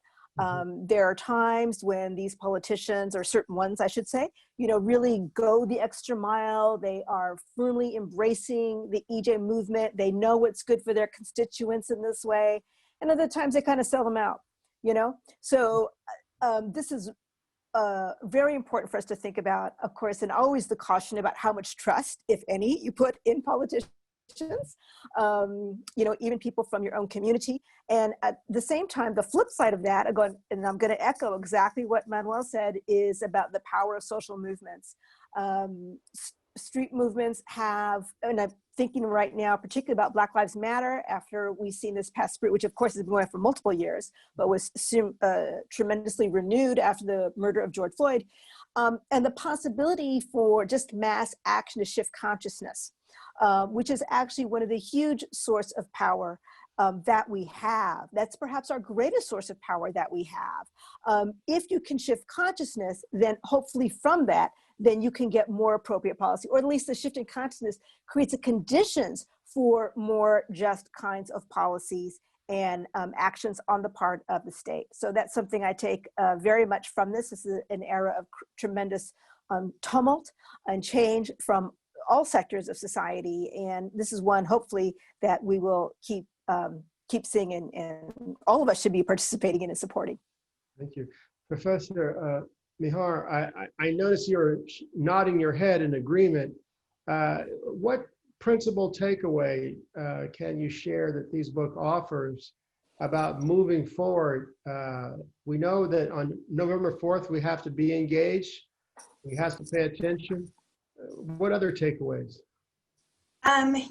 There are times when these politicians, or certain ones, I should say, really go the extra mile. They are firmly embracing the EJ movement. They know what's good for their constituents in this way. And other times they kind of sell them out, So this is very important for us to think about, of course, and always the caution about how much trust, if any, you put in politicians. Even people from your own community. And at the same time, the flip side of that, I'm going to echo exactly what Manuel said, is about the power of social movements. Street movements have, and I'm thinking right now, particularly about Black Lives Matter, after we've seen this past spring, which of course has been going on for multiple years, but was tremendously renewed after the murder of George Floyd, and the possibility for just mass action to shift consciousness. Which is actually one of the huge source of power that we have. That's perhaps our greatest source of power that we have. If you can shift consciousness, then hopefully from that, then you can get more appropriate policy, or at least the shift in consciousness creates the conditions for more just kinds of policies and actions on the part of the state. So that's something I take very much from this. This is an era of tremendous tumult and change from all sectors of society, and this is one hopefully that we will keep seeing, and all of us should be participating in and supporting. Thank you. Professor Mijar, I notice you're nodding your head in agreement. What principal takeaway can you share that these book offers about moving forward? We know that on November 4th, we have to be engaged. We have to pay attention. What other takeaways?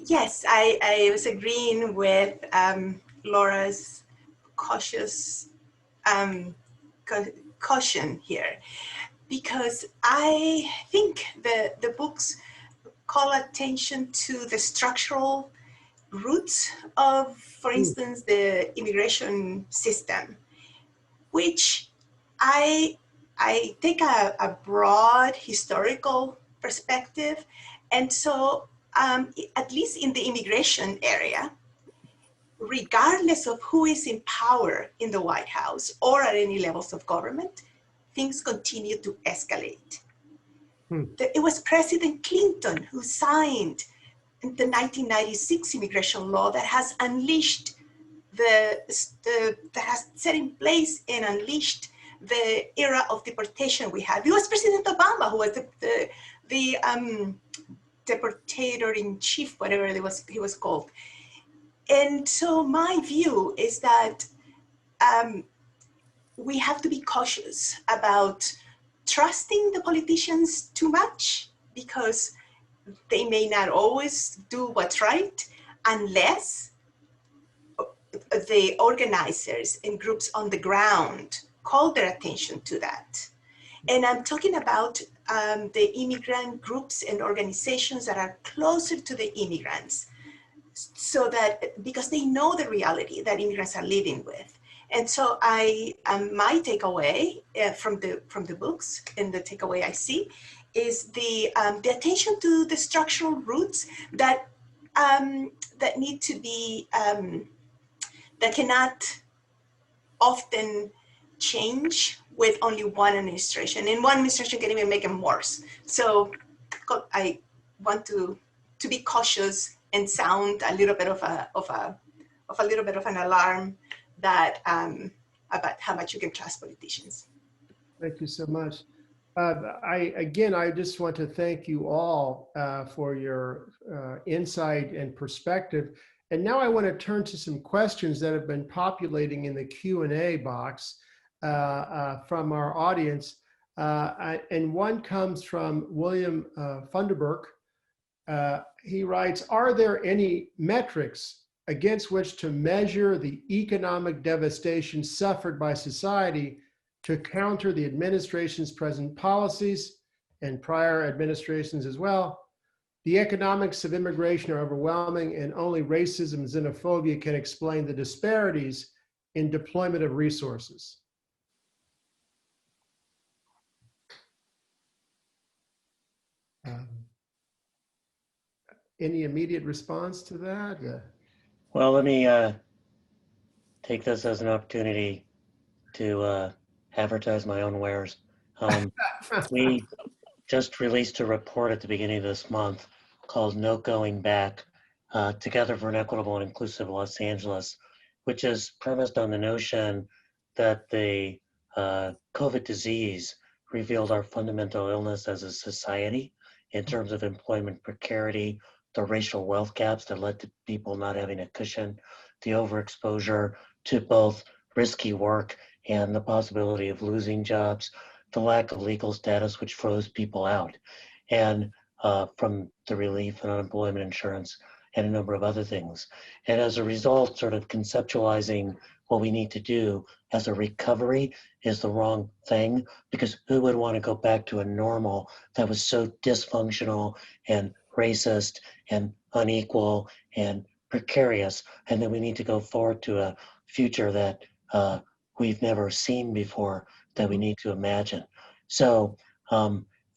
Yes, I was agreeing with Laura's cautious caution here, because I think the books call attention to the structural roots of, for instance, the immigration system, which I take a broad historical perspective. And so at least in the immigration area, regardless of who is in power in the White House or at any levels of government, things continue to escalate. It was President Clinton who signed the 1996 immigration law that has unleashed that has set in place and unleashed the era of deportation we had. It was President Obama who was the deportator in chief, whatever he was called. And so my view is that we have to be cautious about trusting the politicians too much, because they may not always do what's right unless the organizers and groups on the ground call their attention to that. And I'm talking about the immigrant groups and organizations that are closer to the immigrants, so that, because they know the reality that immigrants are living with. And so my takeaway from the books, and the takeaway I see, is the attention to the structural roots that need to be, that cannot often change with only one administration. And one administration can even make them worse. So I want to be cautious and sound a little bit of an alarm that about how much you can trust politicians. Thank you so much. I just want to thank you all for your insight and perspective. And now I want to turn to some questions that have been populating in the Q&A box from our audience. And one comes from William Funderburk. He writes, are there any metrics against which to measure the economic devastation suffered by society to counter the administration's present policies and prior administrations as well? The economics of immigration are overwhelming, and only racism and xenophobia can explain the disparities in deployment of resources. Any immediate response to that? Well, let me take this as an opportunity to advertise my own wares. We just released a report at the beginning of this month called No Going Back, Together for an Equitable and Inclusive Los Angeles, which is premised on the notion that the COVID disease revealed our fundamental illness as a society in terms of employment precarity, the racial wealth gaps that led to people not having a cushion, the overexposure to both risky work and the possibility of losing jobs, the lack of legal status, which froze people out, and from the relief and unemployment insurance and a number of other things. And as a result, sort of conceptualizing what we need to do as a recovery is the wrong thing, because who would want to go back to a normal that was so dysfunctional and racist and unequal and precarious? And then we need to go forward to a future that we've never seen before, that we need to imagine. So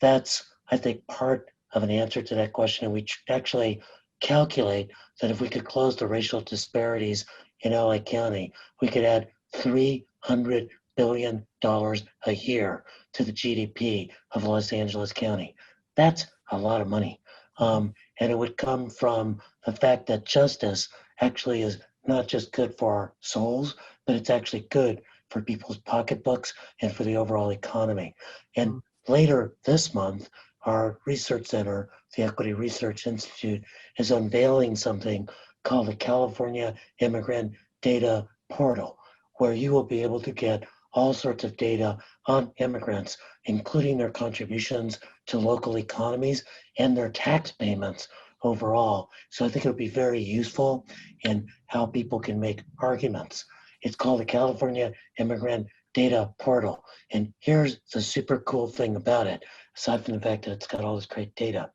that's, I think, part of an answer to that question. And we actually calculate that if we could close the racial disparities in LA County, we could add $300 billion a year to the GDP of Los Angeles County. That's a lot of money. And it would come from the fact that justice actually is not just good for our souls, but it's actually good for people's pocketbooks and for the overall economy. And later this month, our research center, the Equity Research Institute, is unveiling something called the California Immigrant Data Portal, where you will be able to get all sorts of data on immigrants, including their contributions to local economies and their tax payments overall. So I think it'll be very useful in how people can make arguments. It's called the California Immigrant Data Portal. And here's the super cool thing about it, aside from the fact that it's got all this great data.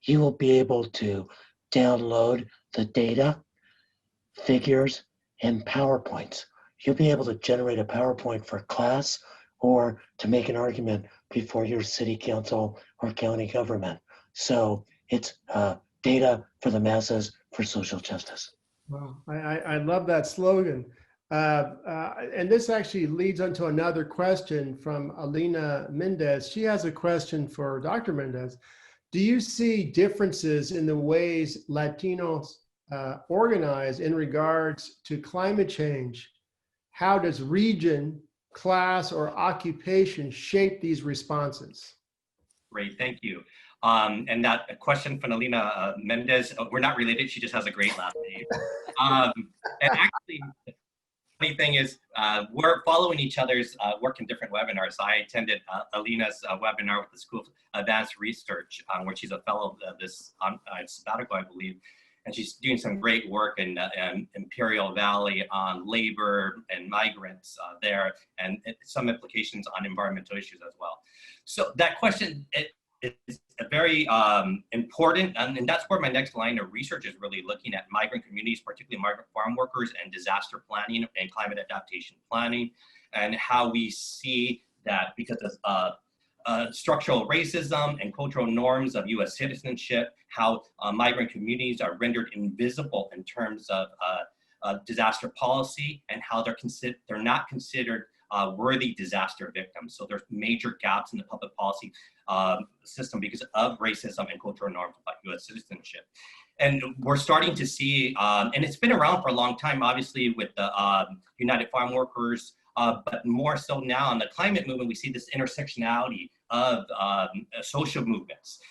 You will be able to download the data, figures, and PowerPoints. You'll be able to generate a PowerPoint for class or to make an argument before your city council or county government. So it's data for the masses for social justice. Wow, I love that slogan. And this actually leads onto another question from Alina Mendes. She has a question for Dr. Mendes. Do you see differences in the ways Latinos organize in regards to climate change? How does region class, or occupation shape these responses? Great, thank you. And that question from Alina Mendes, we're not related, she just has a great last name. And actually, the funny thing is, we're following each other's work in different webinars. So I attended Alina's webinar with the School of Advanced Research, where she's a fellow of this sabbatical, I believe. And she's doing some great work in Imperial Valley on labor and migrants there, and some implications on environmental issues as well. So that question is very important, and that's where my next line of research is really looking at migrant communities, particularly migrant farm workers, and disaster planning and climate adaptation planning, and how we see that because of structural racism and cultural norms of US citizenship, how migrant communities are rendered invisible in terms of disaster policy, and how they're not considered worthy disaster victims. So there's major gaps in the public policy system because of racism and cultural norms about US citizenship. And we're starting to see, and it's been around for a long time, obviously with the United Farm Workers, but more so now in the climate movement, we see this intersectionality of social movements,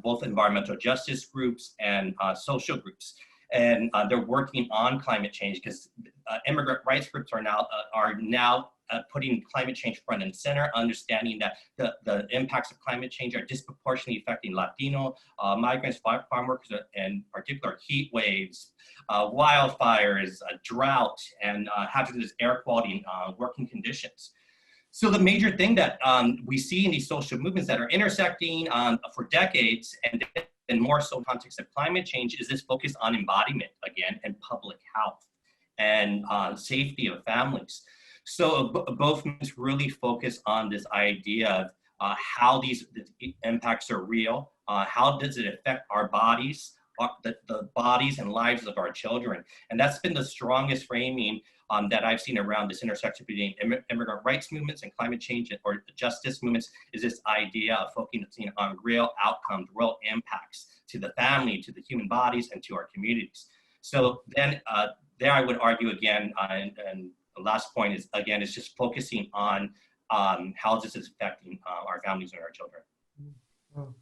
both environmental justice groups and social groups. And they're working on climate change because immigrant rights groups are now putting climate change front and center, understanding that the impacts of climate change are disproportionately affecting Latino migrants, farm workers, and particular heat waves, wildfires, drought, and hazardous air quality working conditions. So the major thing that we see in these social movements that are intersecting for decades, and more so in context of climate change, is this focus on embodiment again, and public health and safety of families. So both movements really focus on this idea of how these impacts are real, how does it affect our bodies, the bodies and lives of our children. And that's been the strongest framing that I've seen around this intersection between immigrant rights movements and climate change or justice movements, is this idea of focusing on real outcomes, real impacts to the family, to the human bodies, and to our communities. So then there I would argue again, and the last point is, again, is just focusing on how this is affecting our families and our children. Well,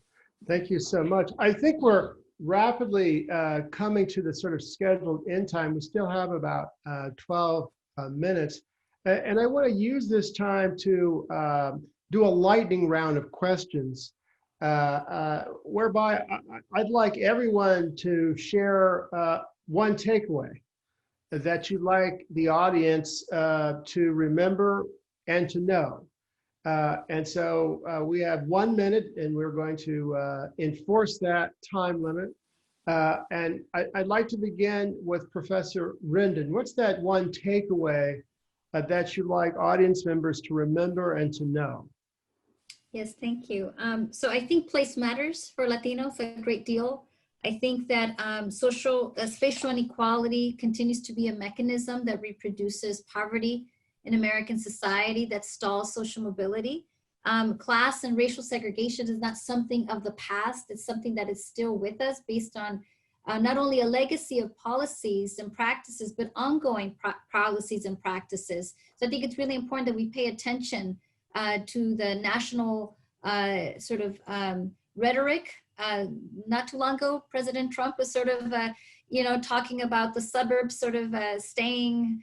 thank you so much. I think we're rapidly coming to the sort of scheduled end time. We still have about 12 minutes. And I want to use this time to do a lightning round of questions, whereby I'd like everyone to share one takeaway that you'd like the audience to remember and to know. And so we have 1 minute, and we're going to enforce that time limit. And I'd like to begin with Professor Rendon. What's that one takeaway that you'd like audience members to remember and to know? Yes, thank you. So I think place matters for Latinos a great deal. I think that spatial inequality continues to be a mechanism that reproduces poverty in American society, that stalls social mobility. Class and racial segregation is not something of the past. It's something that is still with us based on not only a legacy of policies and practices, but ongoing policies and practices. So I think it's really important that we pay attention to the national rhetoric. Not too long ago, President Trump was talking about the suburbs staying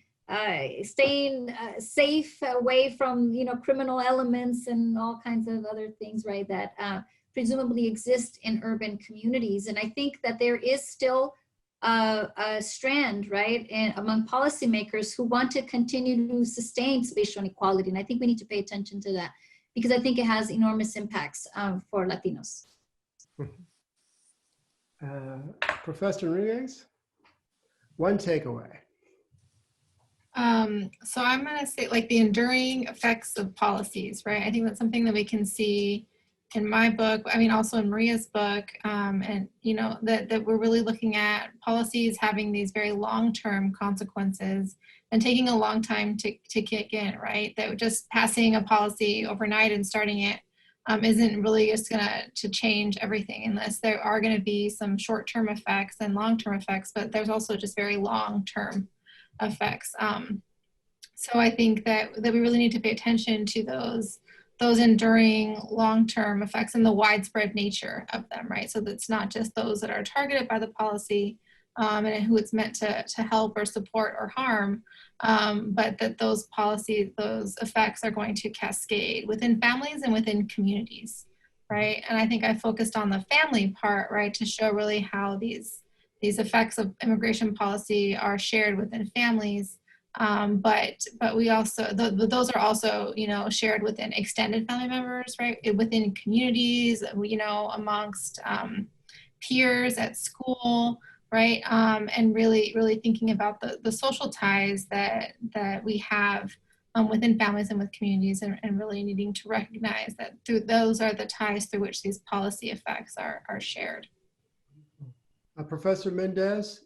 safe away from criminal elements and all kinds of other things, right, that presumably exist in urban communities. And I think that there is still a strand, right, among policymakers who want to continue to sustain spatial inequality. And I think we need to pay attention to that because I think it has enormous impacts for Latinos. Professor Enriquez, one takeaway. So I'm going to say like the enduring effects of policies, right? I think that's something that we can see in my book, I mean, also in Maria's book, and that we're really looking at policies having these very long-term consequences and taking a long time to kick in, right? That just passing a policy overnight and starting it isn't really just to change everything, unless there are going to be some short-term effects and long-term effects, but there's also just very long-term effects. So I think that we really need to pay attention to those enduring long-term effects and the widespread nature of them, right? So that's not just those that are targeted by the policy and who it's meant to help or support or harm, but that those policies, those effects are going to cascade within families and within communities, right? And I think I focused on the family part, right, to show really how these effects of immigration policy are shared within families. But we also, those are also, you know, shared within extended family members, right? Within communities, you know, amongst peers at school, right? And really thinking about the social ties that we have within families and with communities, and really needing to recognize that those are the ties through which these policy effects are shared. Professor Mendes?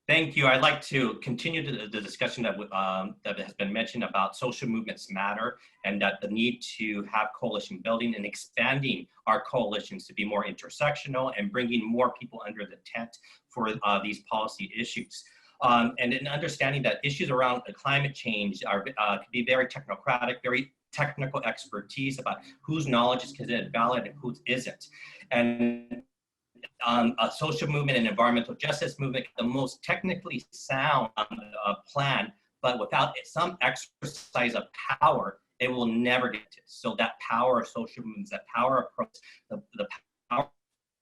Thank you. I'd like to continue the discussion that has been mentioned about social movements matter, and that the need to have coalition building and expanding our coalitions to be more intersectional and bringing more people under the tent for these policy issues. And in understanding that issues around climate change are can be very technocratic, very technical expertise about whose knowledge is considered valid and whose isn't. And a social movement and environmental justice movement, the most technically sound plan, but without some exercise of power, it will never get to. So that power of social movements, that power of the power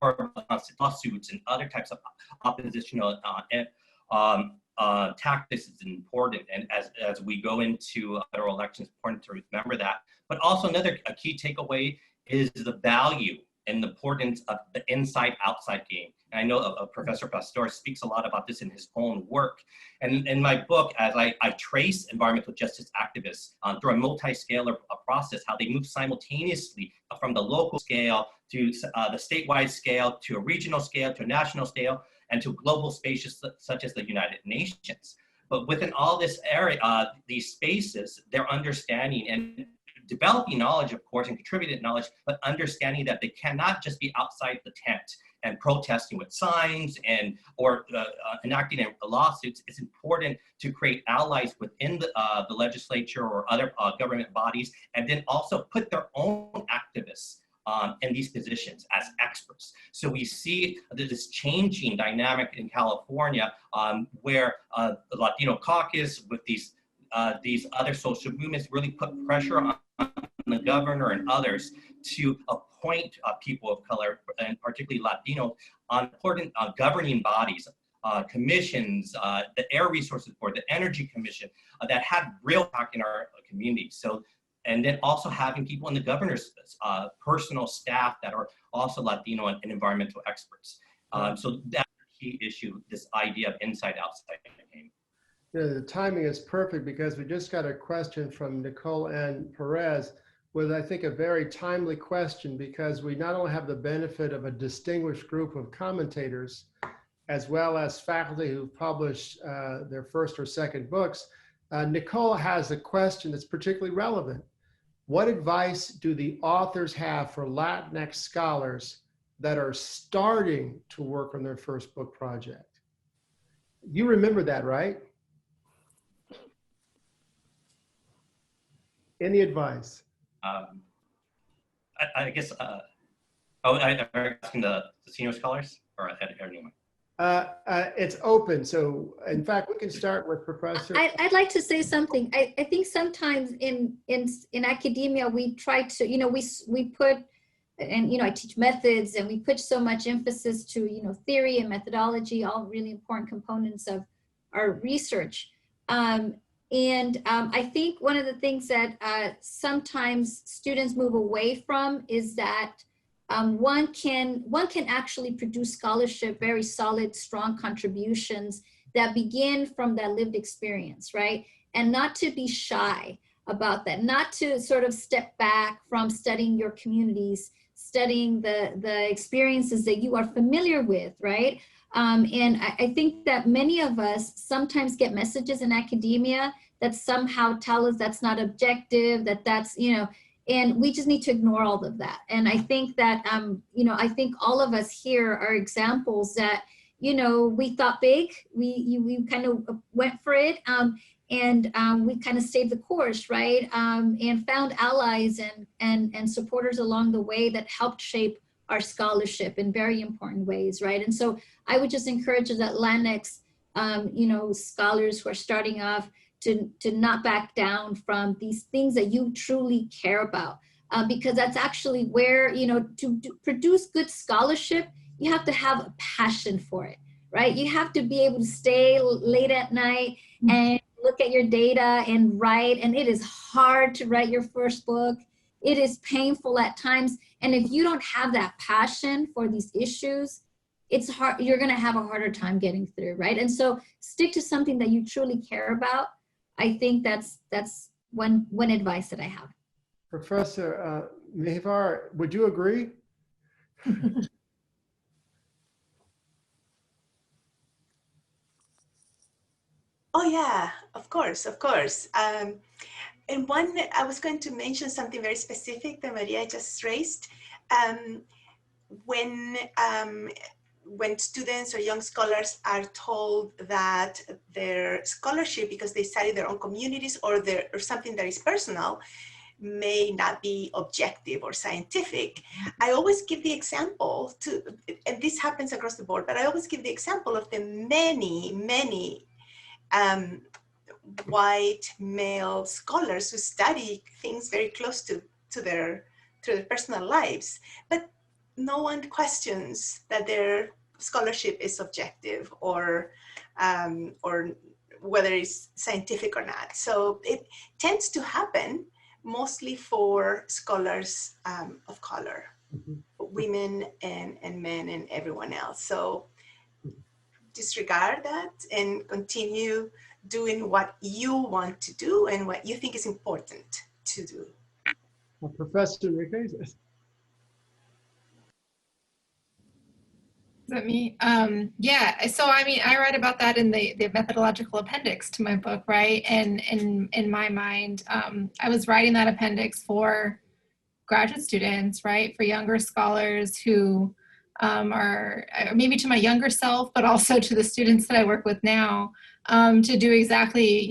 of lawsuits and other types of oppositional tactics is important. And as we go into federal elections, it's important to remember that. But also a key takeaway is the value and the importance of the inside-outside game. And I know Professor Pastor speaks a lot about this in his own work. And in my book, as I trace environmental justice activists through a multi-scalar process, how they move simultaneously from the local scale to the statewide scale, to a regional scale, to a national scale, and to global spaces such as the United Nations. But within all this area, these spaces, their understanding and developing knowledge, of course, and contributed knowledge, but understanding that they cannot just be outside the tent and protesting with signs or enacting lawsuits. It's important to create allies within the legislature or other government bodies, and then also put their own activists in these positions as experts. So we see this changing dynamic in California where the Latino caucus with these other social movements really put pressure on the governor and others to appoint people of color, and particularly Latino, on important governing bodies, commissions, the Air Resources Board, the Energy Commission, that had real impact in our communities. So, and then also having people in the governor's personal staff that are also Latino and environmental experts. So that's a key issue, this idea of inside-outside game. You know, the timing is perfect because we just got a question from Nicole Ann Perez with, I think, a very timely question, because we not only have the benefit of a distinguished group of commentators, as well as faculty who've published their first or second books. Nicole has a question that's particularly relevant. What advice do the authors have for Latinx scholars that are starting to work on their first book project? You remember that, right? Any advice? I guess, I'm asking the senior scholars or anyone? It's open. So in fact, we can start with Professor. I'd like to say something. I think sometimes in academia, we try to, you know, we put, and, you know, I teach methods, and we put so much emphasis to, you know, theory and methodology, all really important components of our research. I think one of the things that sometimes students move away from is that one can actually produce scholarship, very solid, strong contributions that begin from that lived experience, right? And not to be shy about that, not to sort of step back from studying your communities, studying the experiences that you are familiar with, right? And I think that many of us sometimes get messages in academia that somehow tell us that's not objective, that's, you know, and we just need to ignore all of that. And I think that, you know, I think all of us here are examples that, you know, we thought big, we kind of went for it. And we kind of stayed the course, right? And found allies and supporters along the way that helped shape our scholarship in very important ways, right? And so I would just encourage that Latinx, scholars who are starting off to not back down from these things that you truly care about. Because that's actually where, to produce good scholarship, you have to have a passion for it, right? You have to be able to stay late at night and look at your data and write. And it is hard to write your first book. It is painful at times. And if you don't have that passion for these issues, it's hard. You're going to have a harder time getting through, right? And so stick to something that you truly care about. I think that's one advice that I have. Professor Mihvar, would you agree? Oh yeah, of course, of course. And one, I was going to mention something very specific that Maria just raised. When students or young scholars are told that their scholarship, because they study their own communities or something that is personal, may not be objective or scientific, I always give the example and this happens across the board, but I always give the example of the many white male scholars who study things very close to their personal lives, but no one questions that their scholarship is objective or whether it's scientific or not. So it tends to happen mostly for scholars of color, women and men and everyone else. So disregard that and continue doing what you want to do and what you think is important to do. Well, Professor Enriquez. Is that me? Yeah, so I mean, I write about that in the methodological appendix to my book, right? And in my mind, I was writing that appendix for graduate students, right? For younger scholars who are maybe to my younger self, but also to the students that I work with now, to do exactly,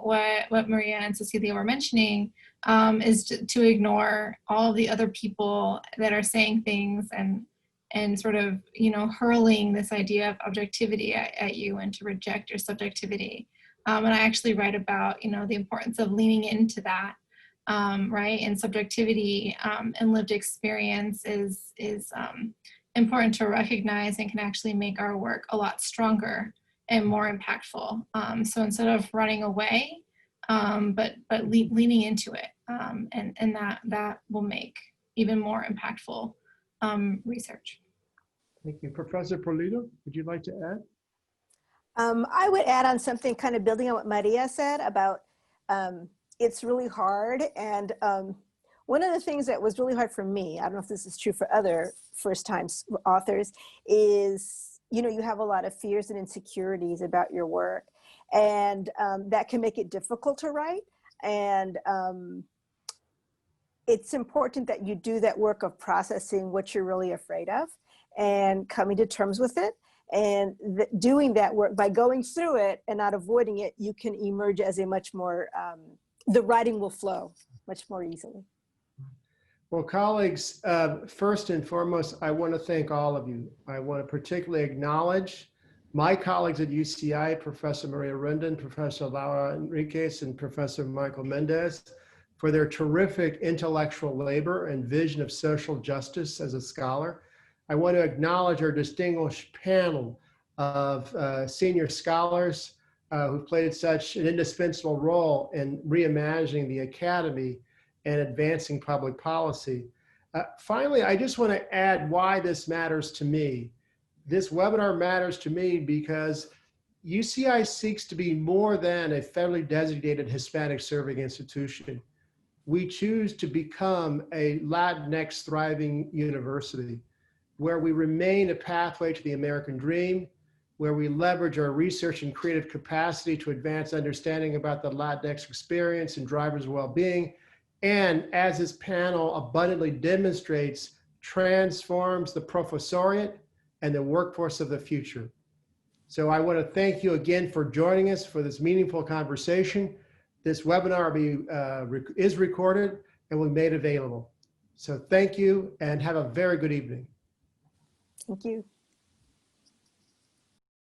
what Maria and Cecilia were mentioning, is to ignore all the other people that are saying things and sort of, hurling this idea of objectivity at you and to reject your subjectivity. And I actually write about, the importance of leaning into that, right? And subjectivity and lived experience is important to recognize and can actually make our work a lot stronger and more impactful. So instead of running away, but leaning into it, and that will make even more impactful research. Thank you. Professor Polito, would you like to add? I would add on something kind of building on what Maria said about it's really hard. And one of the things that was really hard for me, I don't know if this is true for other first-time authors, is, you have a lot of fears and insecurities about your work. And that can make it difficult to write. And it's important that you do that work of processing what you're really afraid of and coming to terms with it. And doing that work, by going through it and not avoiding it, you can emerge as a much more, the writing will flow much more easily. Well, colleagues, first and foremost, I want to thank all of you. I want to particularly acknowledge my colleagues at UCI, Professor Maria Rendon, Professor Laura Enriquez, and Professor Michael Mendes, for their terrific intellectual labor and vision of social justice as a scholar. I want to acknowledge our distinguished panel of senior scholars who played such an indispensable role in reimagining the academy and advancing public policy. Finally, I just want to add why this matters to me. This webinar matters to me because UCI seeks to be more than a federally designated Hispanic serving institution. We choose to become a Latinx thriving university, where we remain a pathway to the American dream, where we leverage our research and creative capacity to advance understanding about the Latinx experience and drivers of well-being, and as this panel abundantly demonstrates, transforms the professoriate and the workforce of the future. So I want to thank you again for joining us for this meaningful conversation. This webinar is recorded and will be made available. So thank you and have a very good evening. Thank you.